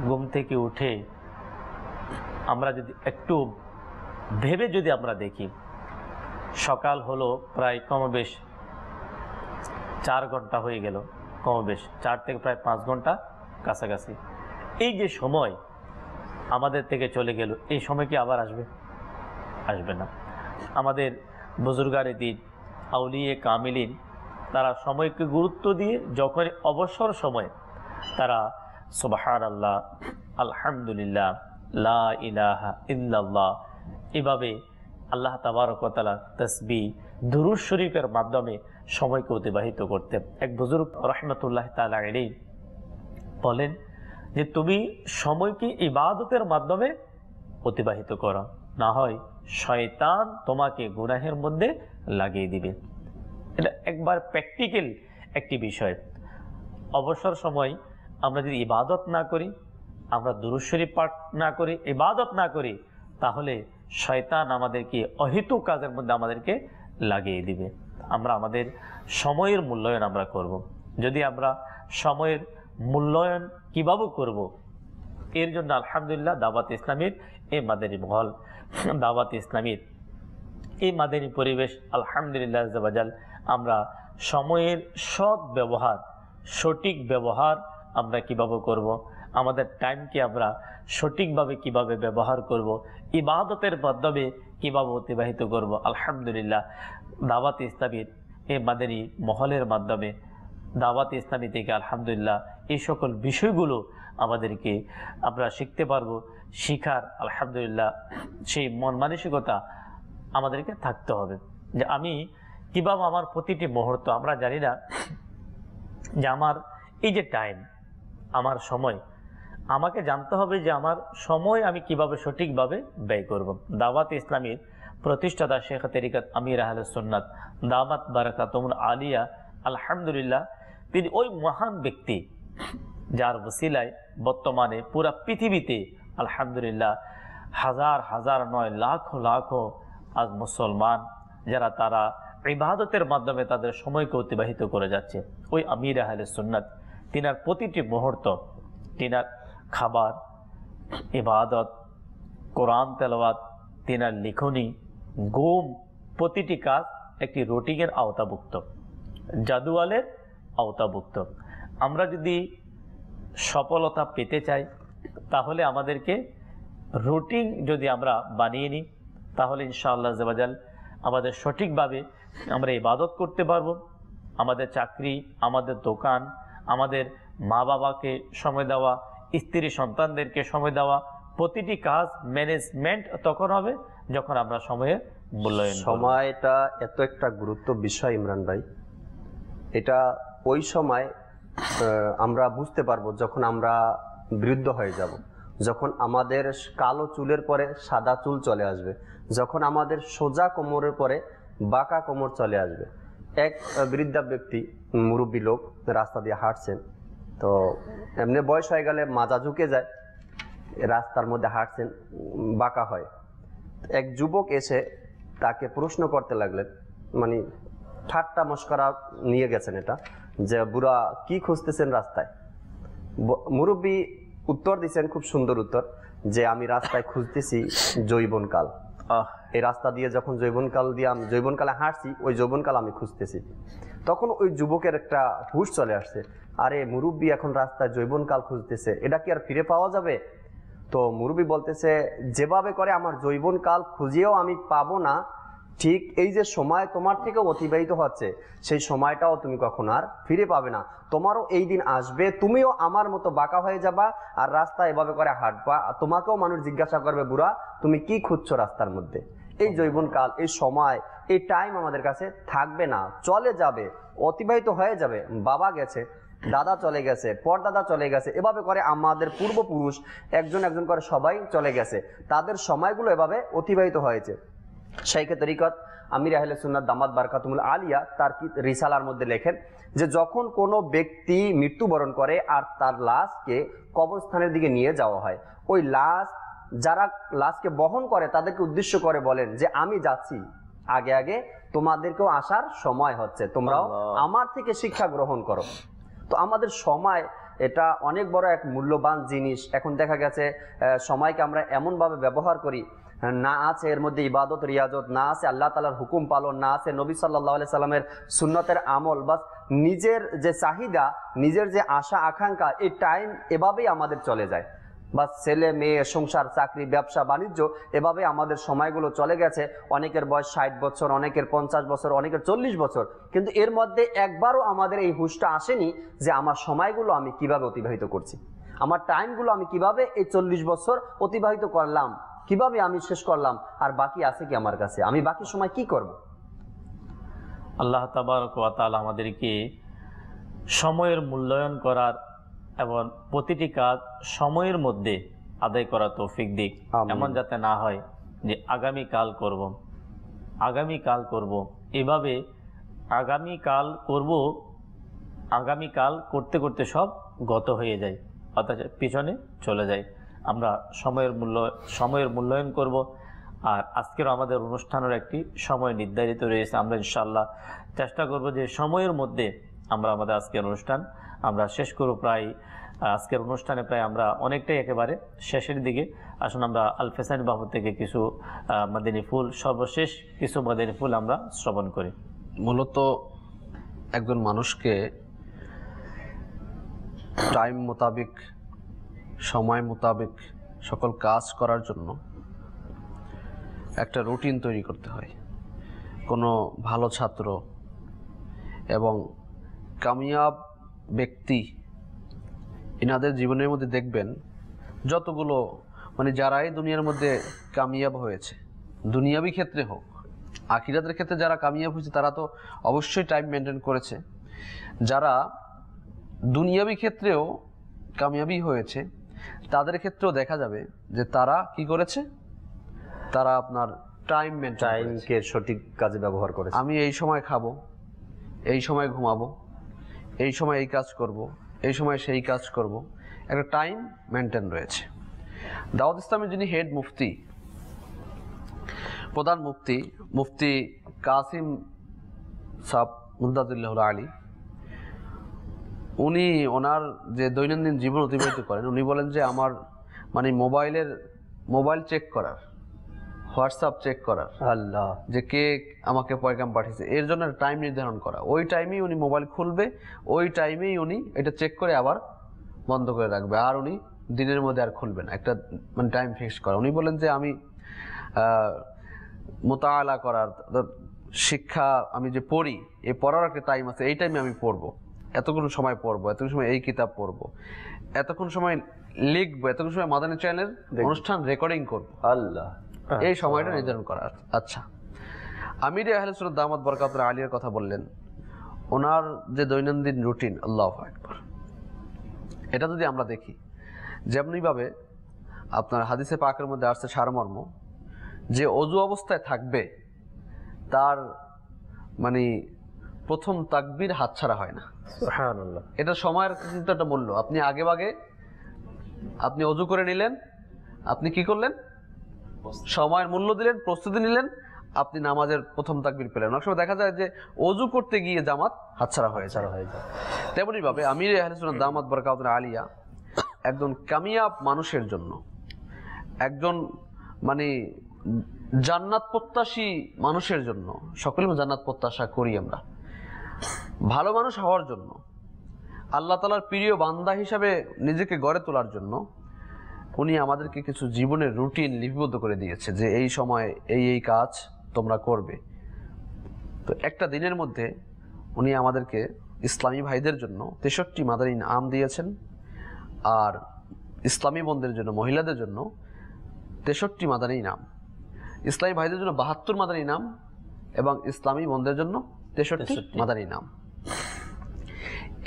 ঘুম থেকে উঠে আমরা যদি একটু ভেবে যদি আমরা দেখি, সকাল হলো প্রায় কমবেশ 4 ঘন্টা হয়ে গেল, কমবেশ 4 থেকে প্রায় 5 ঘন্টা কাছাকাছি। এই যে সময় আমাদের থেকে চলে গেল, এই সময় কি আবার আসবে? আসবে না। আমাদের বুজুর্গারে দিন, আউলিয়ে কামিলিন, তারা সময়কে গুরুত্ব দিয়ে যখন অবসর সময় তারা সুবহানাল্লাহ, আলহামদুলিল্লাহ, লা ইলাহা ইল্লাল্লাহ, এভাবে আল্লাহ তাবারক ওয়া তাআলা তাসবিহ, দুরূদ শরীফের মাধ্যমে সময়কে অতিবাহিত করতেন। এক বুজুর্গ রাহমাতুল্লাহ তাআলা আলাইহি বলেন যে তুমি সময়কে ইবাদতের মাধ্যমে অতিবাহিত করো, না হয় শয়তান তোমাকে গুনাহের মধ্যে লাগিয়ে দিবে। এটা একবার প্র্যাকটিক্যাল একটি বিষয়। অবসর সময় আমরা যদি ইবাদত না করি, আমরা দুরূদ শরীফ পাঠ না করি, ইবাদত না করি, তাহলে শয়তান আমাদেরকে অহেতুক কাজের মধ্যে আমাদেরকে লাগিয়ে দিবে। আমরা আমাদের সময়ের মূল্যায়ন আমরা করব। যদি আমরা সময়ের মূল্যায়ন কিভাবে করব, এর জন্য আলহামদুলিল্লাহ দাওয়াত ইসলামীর এই মাদানী মহল, দাওয়াত ইসলামীর এই মাদানী পরিবেশ, আলহামদুলিল্লাহ আযজাওয়াজাল, আমরা সময়ের সৎ ব্যবহার, সঠিক ব্যবহার আমরা কিভাবে করব, আমাদের টাইমকে আমরা সঠিকভাবে কিভাবে ব্যবহার করব, ইবাদতের মাধ্যমে কিভাবে অতিবাহিত করব, আলহামদুলিল্লাহ দাওয়াত ইসলামীর এই মাদানী মহলের মাধ্যমে, দাওয়াত ইসলামী থেকে আলহামদুলিল্লাহ এই সকল বিষয়গুলো আমাদেরকে আমরা শিখতে পারবো। শিখার আলহামদুলিল্লাহ সেই মন মানসিকতা আমাদেরকে থাকতে হবে যে আমি কিভাবে আমার প্রতিটি মুহূর্ত, আমরা জানি না যে আমার এই যে টাইম, আমার সময়, আমাকে জানতে হবে যে আমার সময় আমি কিভাবে সঠিকভাবে ব্যয় করব। দাওয়াত ইসলামীর প্রতিষ্ঠাতা শেখ তরিকত আমির আহলে সুন্নাত দামাত বারাকাতুহুল আলিয়া, আলহামদুলিল্লাহ তিনি ওই মহান ব্যক্তি যার ওসিলায় বর্তমানে পুরা পৃথিবীতে আলহামদুলিল্লাহ হাজার হাজার নয় লাখো লাখো আজ মুসলমান যারা তারা ইবাদতের মাধ্যমে তাদের সময়কে অতিবাহিত করে যাচ্ছে। ওই আমির আহলে সুন্নাত তিনার প্রতিটি মুহূর্ত, তিনার খাবার, ইবাদত, কোরআন তেলাওয়াত, তিনার লিখনি, ঘুম, প্রতিটি কাজ একটি রুটিনের আওতাভুক্ত, জাদুয়ালের আওতাভুক্ত। আমরা যদি সফলতা পেতে চাই তাহলে আমাদেরকে রুটিন যদি আমরা বানিয়ে নিই তাহলে ইনশাআল্লাহ আজ্জা ওয়া জাল আমাদের সঠিকভাবে আমরা ইবাদত করতে পারবো। আমাদের চাকরি, আমাদের দোকান, আমাদের মা বাবাকে সময় দেওয়া, স্ত্রী সন্তানদেরকে সময় দেওয়া, প্রতিটি কাজ ম্যানেজমেন্ট তখন হবে যখন আমরা সময়ের মূল্যায়ন করব। সময়টা এত একটা গুরুত্ব বিষয় ইমরান ভাই, এটা ওই সময় আমরা বুঝতে পারবো যখন আমরা বৃদ্ধ হয়ে যাব, যখন আমাদের কালো চুলের পরে সাদা চুল চলে আসবে, যখন আমাদের সোজা কোমরের পরে বাঁকা কোমর চলে আসবে। এক বৃদ্ধা ব্যক্তি, মুরব্বী লোক রাস্তা দিয়ে হাঁটছেন, তো এমনি বয়স হয়ে গেলে মাজা ঝুঁকে যায়, রাস্তার মধ্যে হাঁটছেন, বাঁকা হয়। এক যুবক এসে তাকে প্রশ্ন করতে লাগলেন, মানে ঠাট্টা মস্করা নিয়ে গেছেন এটা, যে বুড়া কি খুঁজতেছেন রাস্তায়? মুরব্বী উত্তর দিচ্ছেন, খুব সুন্দর উত্তর, যে আমি রাস্তায় খুঁজতেছি যৌবনকাল। এই রাস্তা দিয়ে যখন যৌবনকালে হাঁটছি, ওই যৌবনকাল আমি খুঁজতেছি। তখন ওই যুবকের একটা হুঁশ চলে আসছে, আরে মুরব্বী এখন রাস্তায় যৌবনকাল খুঁজতেছে, এটা কি আর ফিরে পাওয়া যাবে? তো মুরব্বী বলতেছে, যেভাবে করে আমার যৌবনকাল খুঁজেও আমি পাবো না, ঠিক এই যে সময় তোমার থেকে অতিবাহিত হচ্ছে, সেই সময়টাও তুমি কখন আর ফিরে পাবে না। তোমারও এই দিন আসবে, তুমিও আমার মতো বাঁকা হয়ে যাবা আর রাস্তা এভাবে করে হাঁটবা, তোমাকেও মানুষ জিজ্ঞাসা করবে, বুড়া তুমি কি খুঁজছো রাস্তার মধ্যে? এই যৌবনকাল, এই সময়, এই টাইম আমাদের কাছে থাকবে না, চলে যাবে, অতিবাহিত হয়ে যাবে। বাবা গেছে, দাদা চলে গেছে, পরদাদা চলে গেছে, এভাবে করে আমাদের পূর্বপুরুষ একজন একজন করে সবাই চলে গেছে, তাদের সময়গুলো এভাবে অতিবাহিত হয়েছে। শাইখে তরিকত আমির আহলে সুন্নাত দামাত বারকাতুল আলিয়া তার কি রিসালার মধ্যে লেখেন যে যখন কোনো ব্যক্তি মৃত্যুবরণ করে আর তার লাশকে কবরস্থানের দিকে নিয়ে যাওয়া হয়, ওই লাশ, যারা লাশকে বহন করে তাদেরকে উদ্দেশ্য করে বলেন যে আমি যাচ্ছি, আগে আগে তোমাদেরকেও আসার সময় হচ্ছে, তোমরাও আমার থেকে শিক্ষা গ্রহণ করো। তো আমাদের সময় এটা অনেক বড় এক মূল্যবান জিনিস। এখন দেখা গেছে সময়কে আমরা এমনভাবে ব্যবহার করি, না আছে এর মধ্যে ইবাদত রিয়াজত, না আছে আল্লাহ তাআলার হুকুম পালন, না আছে নবী সাল্লাল্লাহু আলাইহি সাল্লামের সুন্নতের আমল, বাস নিজের যে চাহিদা, নিজের যে আশা আকাঙ্ক্ষা, এই টাইম এভাবেই আমাদের চলে যায়। বাস ছেলে মেয়ে, সংসার, চাকরি, ব্যবসা বাণিজ্য, এভাবে আমাদের সময়গুলো চলে গেছে। অনেকের বয়স 60 বছর, অনেকের 50 বছর, অনেকের 40 বছর, কিন্তু এর মধ্যে একবারও আমাদের এই হুঁশটা আসেনি যে আমার সময়গুলো আমি কিভাবে অতিবাহিত করছি, আমার টাইমগুলো আমি কিভাবে এই 40 বছর অতিবাহিত করলাম, কিভাবে আমি শেষ করলাম, আর বাকি আছে কি আমার কাছে, আমি বাকি সময় কি করব। আল্লাহ তাবারক ওয়া তাআলা আমাদেরকে সময়ের মূল্যায়ন করার এবং প্রতিটি কাজ সময়ের মধ্যে আদায় করার তৌফিক দিক। এমন যাতে না হয় যে আগামীকাল করব, এভাবে আগামীকাল করতে করতে সব গত হয়ে যায়, অর্থাৎ পিছনে চলে যায়। আমরা সময়ের মূল্যায়ন করব। আর আজকের আমাদের অনুষ্ঠানের একটি সময় নির্ধারিত রয়েছে, আমরা ইনশাআল্লাহ চেষ্টা করব যে সময়ের মধ্যে আমরা আমাদের আজকের অনুষ্ঠান আমরা শেষ করব। আজকের অনুষ্ঠানে প্রায় আমরা অনেকটাই একেবারে শেষের দিকে। আসুন আমরা আল ফেসানি বাবু থেকে কিছু মাদানী ফুল, সর্বশেষ কিছু মাদানী ফুল আমরা শ্রবণ করি। মূলত একজন মানুষকে টাইম মোতাবেক, সময় মোতাবেক সকল কাজ করার জন্য একটা রুটিন তৈরি করতে হয়। কোনো ভালো ছাত্র এবং কামিয়াব ব্যক্তি, এনাদের জীবনের মধ্যে দেখবেন যতগুলো, মানে যারাই দুনিয়ার মধ্যে কামিয়াব হয়েছে, দুনিয়াবি ক্ষেত্রে হোক, আখিরাতের ক্ষেত্রে যারা কামিয়াব হয়েছে তারা তো অবশ্যই টাইম মেনটেন করেছে। যারা দুনিয়াবি ক্ষেত্রেও কামিয়াবি হয়েছে তাদের ক্ষেত্রেও দেখা যাবে যে তারা কি করেছে, তারা আপনার টাইমকে সঠিক কাজে ব্যবহার করেছে। আমি এই সময় খাবো, এই সময় ঘুমাবো, এই সময় এই কাজ করব, এই সময় সেই কাজ করব, একটা টাইম মেনটেন রয়েছে। দাওয়াত ইসলামের যিনি হেড মুফতি, প্রধান মুফতি, মুফতি কাসিম সাব মুমতাজুল্লাহ আলী, উনি ওনার যে দৈনন্দিন জীবন অতিবাহিত করেন, উনি বলেন যে আমার মানে মোবাইল চেক করার, হোয়াটসঅ্যাপ চেক করার, আল্লাহ, যে কে আমাকে পয়গাম পাঠিয়েছে, এর জন্য টাইম নির্ধারণ করা। ওই টাইমেই উনি মোবাইল খুলবে, ওই টাইমেই উনি এটা চেক করে আবার বন্ধ করে রাখবে, আর উনি দিনের মধ্যে আর খুলবে না, একটা মানে টাইম ফিক্স করা। উনি বলেন যে আমি মোতাআলা করার, শিক্ষা আমি যে পড়ি, এই পড়ার একটা টাইম আছে, এই টাইমে আমি পড়বো, এতক্ষণ সময় পড়বো, এতক্ষণ সময় এই কিতাব পড়বো, এতক্ষণ সময় লিখবো, এতক্ষণ সময় মাদানী চ্যানেলের অনুষ্ঠান রেকর্ডিং করবো, আল্লাহ, এই সময়টা নির্ধারণ করা। আচ্ছা, আমির আহলে সুন্নাত দামাত বরকাতুল্লাহ আলিয়ার কথা বললেন, ওনার যে দৈনন্দিন রুটিন, আল্লাহু আকবার, এটা যদি আমরা দেখি, যেমনিভাবে আপনার হাদিসে পাকের মধ্যে আসছে সারমর্ম, যে অজু অবস্থায় থাকবে তার মানে প্রথম তাকবীর হাতছাড়া হয় না। সুবহানাল্লাহ। এটা সময়ের কিন্তু একটা মূল্য। আপনি আগে ভাগে আপনি অজু করে নিলেন, আপনি কি করলেন, সময়ের মূল্য দিলেন, প্রস্তুতি নিলেন, আপনি নামাজের প্রথম তাকবীর পেলেন। অনেক সময় দেখা যায় যে অজু করতে গিয়ে জামাত হাতছাড়া হয়ে যায়। তেমনি ভাবে আমির আহলে সুন্নাত দামাত বরকাতুল্লাহ আলিয়া একজন কামিয়াব মানুষের জন্য, একজন মানে জান্নাত প্রত্যাশী মানুষের জন্য, সকলে জান্নাত প্রত্যাশা করি আমরা, ভালো মানুষ হওয়ার জন্য, আল্লাহ তাআলার প্রিয় বান্দা হিসাবে নিজেকে গড়ে তোলার জন্য উনি আমাদেরকে কিছু জীবনের রুটিন লিপিবদ্ধ করে দিয়েছে, যে এই সময় এই কাজ তোমরা করবে। তো একটা দিনের মধ্যে উনি আমাদেরকে ইসলামী ভাইদের জন্য 63 মাদানী ইনাম দিয়েছেন, আর ইসলামী বোনদের জন্য, মহিলাদের জন্য 63 মাদানী ইনাম, ইসলামী ভাইদের জন্য 72 মাদানী ইনাম, এবং ইসলামী বোনদের জন্য 63 মাদানী ইনাম।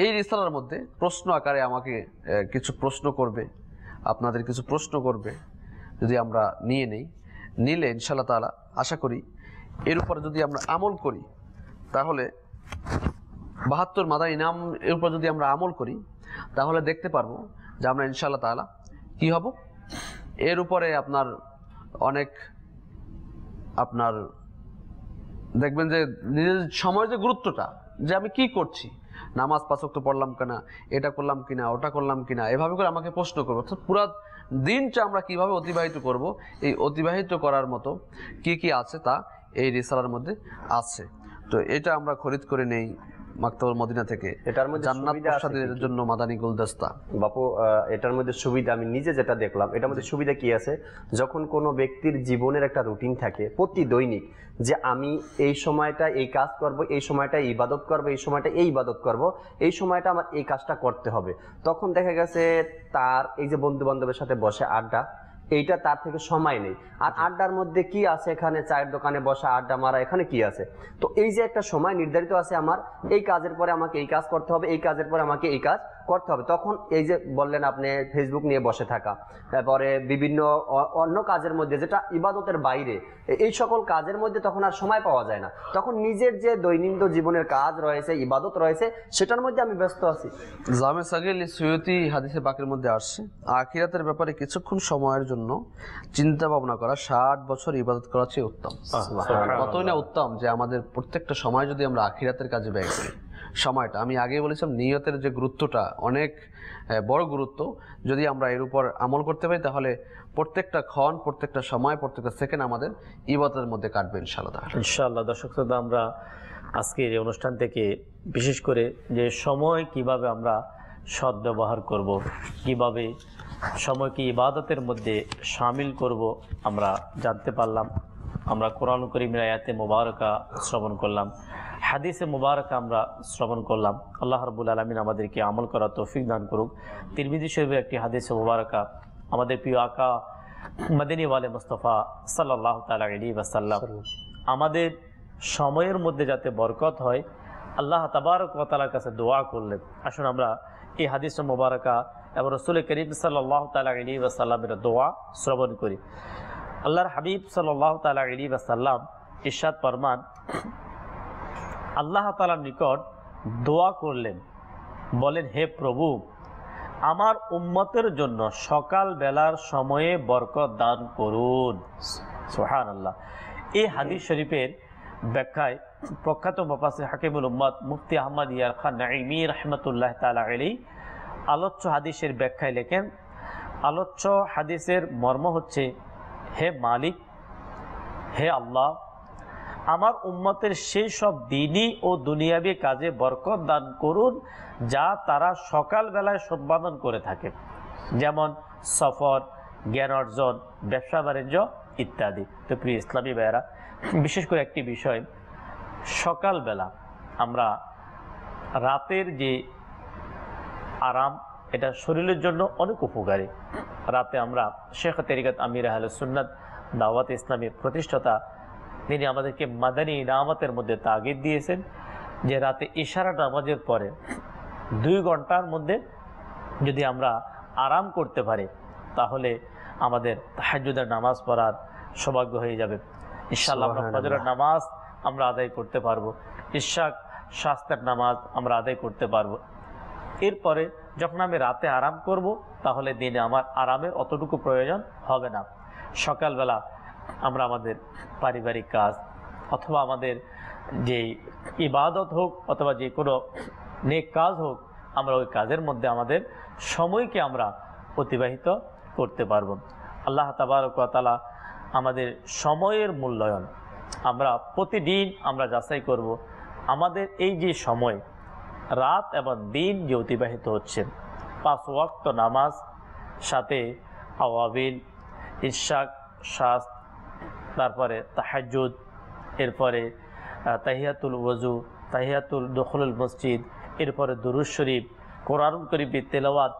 এই রিসালার মধ্যে প্রশ্ন আকারে আমাকে কিছু প্রশ্ন করবে, আপনাদের কিছু প্রশ্ন করবে, যদি আমরা নিলে ইনশাআল্লাহ তাআলা আশা করি এর উপরে যদি আমরা আমল করি, তাহলে 72 মাদানী ইনাম এর উপর যদি আমরা আমল করি, তাহলে দেখতে পারবো যে আমরা ইনশাআল্লাহ তাআলা কি হব, এর উপরে আপনার অনেক আপনার দেখবেন যে নিজের সময়ের যে গুরুত্বটা, যে আমি কি করছি, নামাজ 5 ওয়াক্ত পড়লাম কিনা, এটা করলাম কিনা, ওটা করলাম কিনা, এভাবে করে আমাকে প্রশ্ন করবো। অর্থাৎ পুরো দিনটা আমরা কিভাবে অতিবাহিত করব, এই অতিবাহিত করার মতো কি কি আছে তা এই রিসালার মধ্যে আছে। তো এটা আমরা খরিদ করে নেই মাকতাবুল মদিনা থেকে, এটার মধ্যে জান্নাত প্রসাদের জন্য মাদানী গুলদস্তা। বাপু, এটার মধ্যে সুবিধা আমি নিজে যেটা দেখলাম, এটার মধ্যে সুবিধা কি আছে, যখন কোনো ব্যক্তির জীবনের একটা রুটিন থাকে প্রতি দৈনিক, যে আমি এই সময়টা এই কাজ করব, এই সময়টা ইবাদত করব, এই সময়টা এই ইবাদত করব, এই সময়টা আমার এই কাজটা করতে হবে, তখন দেখা গেছে তার এই যে বন্ধু বান্ধবের সাথে বসে আড্ডা, এইটা তার থেকে সময় নেই। আর আড্ডার মধ্যে কি আছে, এখানে চায়ের দোকানে বসা আড্ডা মারা, এখানে কি আছে? তো এই যে একটা সময় নির্ধারিত আছে, আমার এই কাজের পরে আমাকে এই কাজ করতে হবে, এই কাজের পরে আমাকে এই কাজ করতে হবে, তখন এই যে বললেন আপনি ফেসবুক নিয়ে বসে থাকা, তারপরে বিভিন্ন অন্য কাজের মধ্যে যেটা ইবাদতের বাইরে, এই সকল কাজের মধ্যে তখন আর সময় পাওয়া যায় না। তখন নিজের যে দৈনন্দিন জীবনের কাজ রয়েছে, ইবাদত রয়েছে, সেটার মধ্যে আমি ব্যস্ত আছি। জামে সাগীর সুয়ুতি হাদিসে পাকের মধ্যে আসছে, আখিরাতের ব্যাপারে কিছুক্ষণ সময়ের জন্য চিন্তা ভাবনা করা 60 বছর ইবাদত করা চেয়ে উত্তম। কতই না উত্তম যে আমাদের প্রত্যেকটা সময় যদি আমরা আখিরাতের কাজে ব্যয় করি। সময়টা আমি আগেই বলেছিলাম, নিয়তের যে গুরুত্বটা অনেক বড় গুরুত্ব, যদি আমরা এর উপর আমল করতে পারি, তাহলে প্রত্যেকটা ক্ষণ, প্রত্যেকটা সময়, প্রত্যেকটা সেকেন্ড আমাদের ইবাদতের মধ্যে কাটবে ইনশাআল্লাহ। ইনশাআল্লাহ দর্শক শ্রোতা, আমরা আজকের এই অনুষ্ঠান থেকে বিশেষ করে যে সময় কিভাবে আমরা সদ্ব্যবহার করব, কিভাবে সময়কে ইবাদতের মধ্যে শামিল করব, আমরা জানতে পারলাম। আমরা কোরআন কারীমের আয়াতে মুবারাকা শ্রবণ করলাম, হাদিসে মুবারাকা আমরা শ্রবণ করলাম। আল্লাহ রাব্বুল আলামিন আমাদেরকে আমল করার তৌফিক দান করুক। তিরমিজি শরীফের একটি হাদিসে মুবারাকা আমাদের প্রিয় আকা মদিনী ওয়ালে মুস্তাফা সাল্লাল্লাহু তাআলা আলাইহি ওয়াসাল্লাম আমাদের সময়ের মধ্যে যাতে বরকত হয়, আল্লাহ তাবারক ওয়া তাআলার কাছে দোয়া করলেন। আসুন আমরা এই হাদিসে মুবারাকা এবং রাসূল করিম সাল্লাল্লাহু তাআলা আলাইহি ওয়াসাল্লামের দোয়া শ্রবণ করি। আল্লাহর হাবিব সাল্লাল্লাহু তাআলা আলাইহি ওয়াসাল্লাম ইরশাদ ফরমান, আল্লাহ তাআলার নিকট দোয়া করলেন, বলেন, হে প্রভু, আমার উম্মতের জন্য সকাল বেলার সময়ে বরকত দান করুন। সুবহানাল্লাহ। এই হাদিস শরীফের ব্যাখ্যায় প্রখ্যাত মুফাসসির হাকিমুল উম্মাত মুফতি আহমদ ইয়ার খান নাঈমি রাহমাতুল্লাহ তাআলা আলাইহি আলোচ্য হাদিসের ব্যাখ্যায় লেখেন, আলোচ্য হাদিসের মর্ম হচ্ছে, হে মালিক, হে আল্লাহ, আমার উম্মতের সেই সব দ্বীনি ও দুনিয়াবী কাজে বরকত দান করুন যা তারা সকালবেলায় সম্পাদন করে থাকে, যেমন সফর, জ্ঞান অর্জন, ব্যবসা বাণিজ্য ইত্যাদি। তো প্রিয় ইসলামী ভাইয়েরা, বিশেষ করে একটি বিষয়, সকালবেলা আমরা রাতের যে আরাম, এটা শরীরের জন্য অনেক উপকারী। রাতে আমরা শেখ তরিকত আমির আহলে সুন্নাত দাওয়াত ইসলামের প্রতিষ্ঠাতা, তিনি আমাদেরকে মাদানী ইনামতের মধ্যে তাগিদ দিয়েছেন যে রাতে ইশারা নামাজের পরে 2 ঘন্টার মধ্যে যদি আমরা আরাম করতে পারি তাহলে আমাদের তাহাজ্জুদের নামাজ পড়ার সৌভাগ্য হয়ে যাবে। ইনশাআল্লাহ আমরা ফজরের নামাজ আমরা আদায় করতে পারবো, ইশাক শাস্তের নামাজ আমরা আদায় করতে পারবো। এরপরে যখন আমি রাতে আরাম করব তাহলে দিনে আমার আরামের অতটুকু প্রয়োজন হবে না। সকালবেলা আমরা আমাদের পারিবারিক কাজ অথবা আমাদের যে ইবাদত হোক অথবা যে কোনো নেক কাজ হোক, আমরা ওই কাজের মধ্যে আমাদের সময়কে আমরা অতিবাহিত করতে পারব। আল্লাহ তাবারক ওয়া তাআলা আমাদের সময়ের মূল্যায়ন আমরা প্রতিদিন আমরা যাচাই করব। আমাদের এই যে সময়, রাত এবং দিন যে অতিবাহিত হচ্ছে, 5 ওয়াক্ত নামাজ, সাথে আওয়াবিল, ইশাক, শাস, তারপরে তাহাজ্জুদ, এরপরে তাহিয়াতুল ওযু, তাহিয়াতুল দুখুলুল মসজিদ, এরপরে দুরূদ শরীফ, কোরআনুল কারীমের তেলাওয়াত,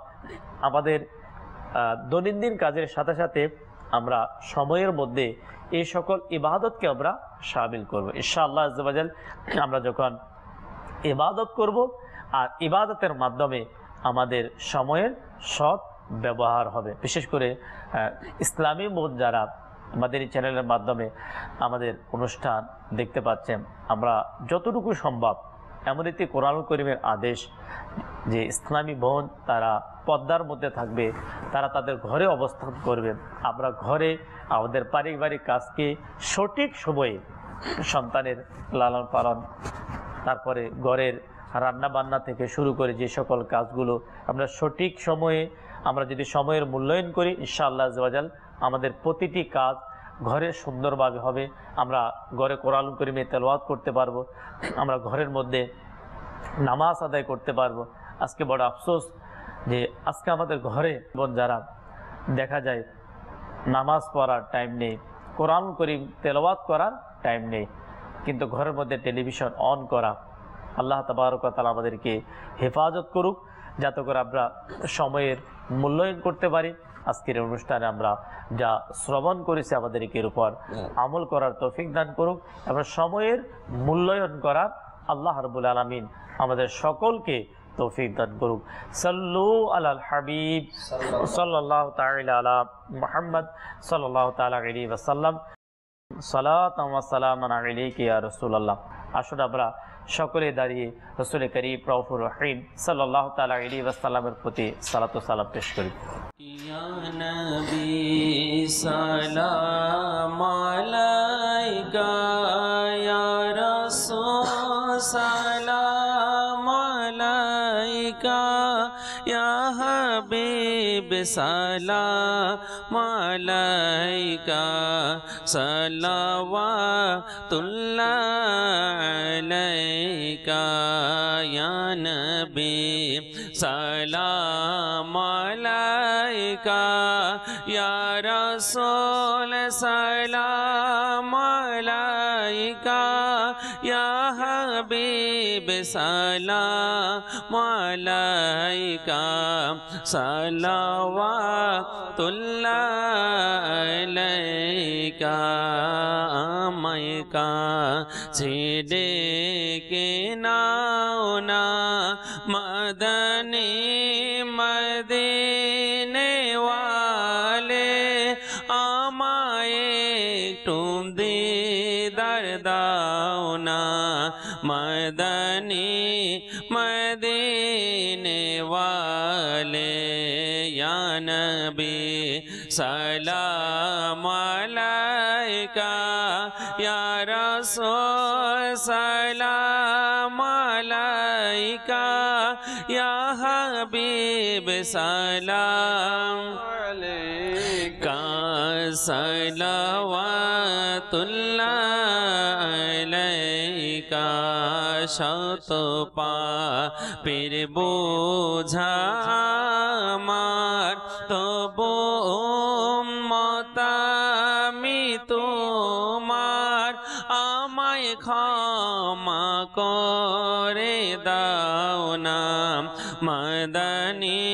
আমাদের দৈনন্দিন কাজের সাথে সাথে আমরা সময়ের মধ্যে এই সকল ইবাদতকে আমরা শামিল করব। ইনশাআল্লাহ আজ্জা ওয়া জাল আমরা যখন ইবাদত করব আর ইবাদতের মাধ্যমে আমাদের সময়ের সৎ ব্যবহার হবে। বিশেষ করে ইসলামী মোদ যারা আমাদের এই চ্যানেলের মাধ্যমে আমাদের অনুষ্ঠান দেখতে পাচ্ছেন, আমরা যতটুকু সম্ভব এমনিতে কোরআনুল কারীমের আদেশ যে ইসলামী বোন তারা পর্দার মধ্যে থাকবে, তারা তাদের ঘরে অবস্থান করবে। আমরা ঘরে আমাদের পারিবারিক কাজকে সঠিক সময়ে, সন্তানের লালন পালন, তারপরে ঘরের রান্না বান্না থেকে শুরু করে যে সকল কাজগুলো আমরা সঠিক সময়ে আমরা যদি সময়ের মূল্যায়ন করি, ইনশাআল্লাহ আজ্জা ওয়া জাল আমাদের প্রতিটি কাজ ঘরে সুন্দরভাবে হবে। আমরা ঘরে কোরআনুল কারীমে তেলাওয়াত করতে পারবো, আমরা ঘরের মধ্যে নামাজ আদায় করতে পারবো। আজকে বড় আফসোস যে আজকে আমাদের ঘরে বোন যারা দেখা যায় নামাজ পড়ার টাইম নেই, কোরআনুল কারীম তেলাওয়াত করার টাইম নেই, কিন্তু ঘরের মধ্যে টেলিভিশন অন করা। আল্লাহ তাবারক ওয়া তাআলা আমাদেরকে হেফাজত করুক যাতে করে আমরা সময়ের মূল্যায়ন করতে পারি। আজকের অনুষ্ঠানে আমরা যা শ্রবণ করেছি আমাদেরকে এর উপর আমল করার তৌফিক দান করুক এবং সময়ের মূল্যায়ন করার আল্লাহ রাব্বুল আলামিন আমাদের সকলকে তৌফিক দান করুক। সাল্লু আলাল হাবিব সাল্লাল্লাহু তাআলা আলা মুহাম্মদ সাল্লাল্লাহু তাআলা আলাইহি ওয়াসাল্লাম। সালাতাম ওয়া সালামান আলাইকা ইয়া রাসূলুল্লাহ। আসুন আমরা সকলে দাঁড়িয়ে রাসূল করিম রাউফুর রহিম সাল্লাল্লাহু তাআলা আলাইহি ওয়াসাল্লামের প্রতি সালাত ও সালাম পেশ করি। ইয়া নবী সালাম আলাইকা, ইয়া রাসূল সালাম আলাইকা, ইয়া হাবিব সালাম আলাইকা, সালাওয়াতুল্লাহ আলাইকা, ইয়া নবী সালাম আলাইকা, ইয়া রাসূল সালাম আলাইকা, ইয়া হাবিব সালাম আলাইকা, সালাওয়াতুল্লাহ আলাইকা। আমায় কাছে কে নাও না মদনী মদিনে ওয়ালে, আমায় একটু দিদার দাও না মদনী মদিনে ওয়ালে। सलाम अलैका या रसूल सलाम अलैका या हबीब सलाम अलैका सलावतुल्लाह अलैका शत পাপের বোঝা আমার তবু উম্মত আমি তোমার আমায় ক্ষমা করে দাও না মদনী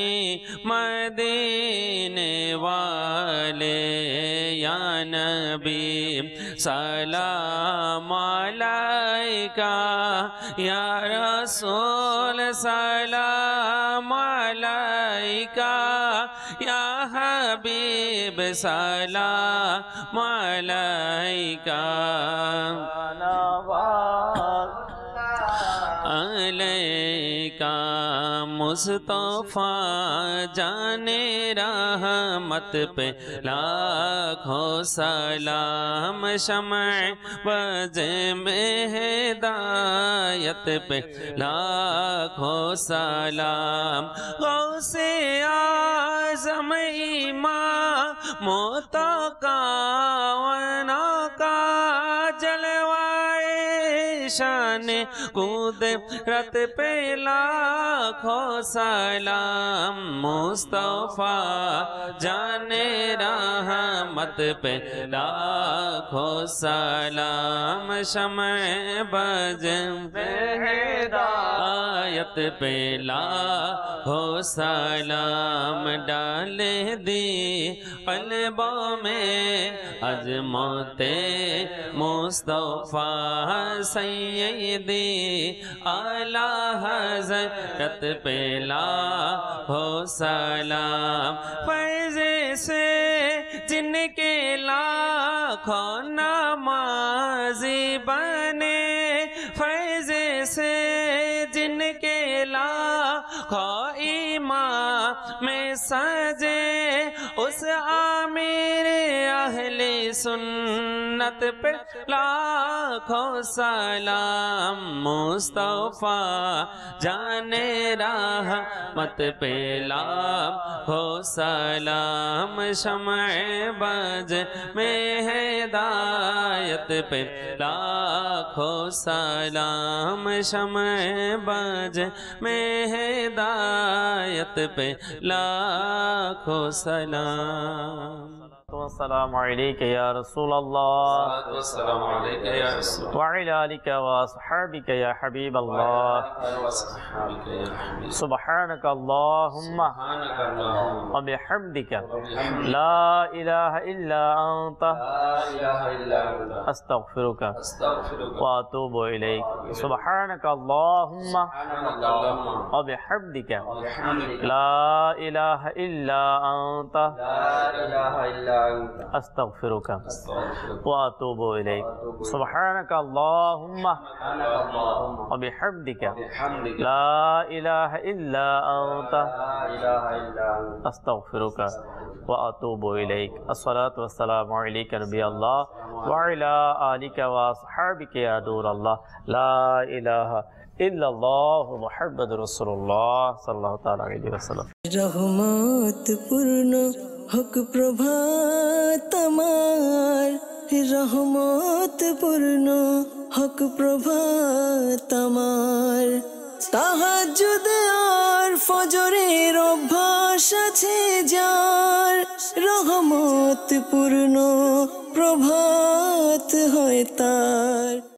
মদিনে वाले या नबी सलाम अलैका या रसूल सलाम अलैका या हबीब सलाम अलैका अलैका मुस्तफा जाने रहमत पे लाखों सलाम शमअ बज़े में हिदायत पे लाखों सलाम गौसे आज़म इमाम मुतक़ा का जलवाए शान कुदरत पे लाखों सलाम मुस्तफा जाने रहमत पे लाखों सलाम शमअ बज़े हिदायत पे लाखों सलाम डाले दी क़ल्बों में अज़मते मुस्तफा सैयदी आला हज़रत पे लाखों सलाम फैज़े से जिनके लाखों नमाज़ी बने फैज़े से जिनके लाखों इमाम में सजे उस आमिर अहले सुन्नत पे लाखों सलाम मुस्तफा जाने रहमत पे लाखों सलाम शमअ बज़े में हिदायत पे लाखों सलाम शमअ बज़े में हिदायत पे लाखों सलाम अस्सलामु अलैका या रसूलल्लाह अस्सलामु अलैका या रसूल व अला आलिका व अस्हाबिका या हबीबल्लाह सुब्हानक अल्लाहुम्मा व बिहम्दिका ला इलाहा इल्ला अंता अस्तगफिरुका व अतूबु इलैक सुब्हानक अल्लाहुम्मा व बिहम्दिका ला इलाहा इल्ला अंता अस्तगफिरुका व अतूबु इलैक सुब्हानक अल्लाहुम्मा व बिहम्दिका ला इलाहा इल्ला अंता अस्तगफिरुका व अतूबु इलैक अस्सलातु वस्सलामु अलैका नबी अल्लाह व अला आलिका व अस्हाबिका या नूर अल्लाह ला इलाहा इल्लल्लाह मुहम्मदुर रसूलुल्लाह सल्लल्लाहु ताला अलैहि वसल्लम रहमत पूर्ण हक प्रभात আমার रहमत पूर्ण हक प्रभात আমার তাহাজ্জুদ আর ফজরের অভ্যাস আছে যার রহমত পূর্ণ প্রভাত হয় তার।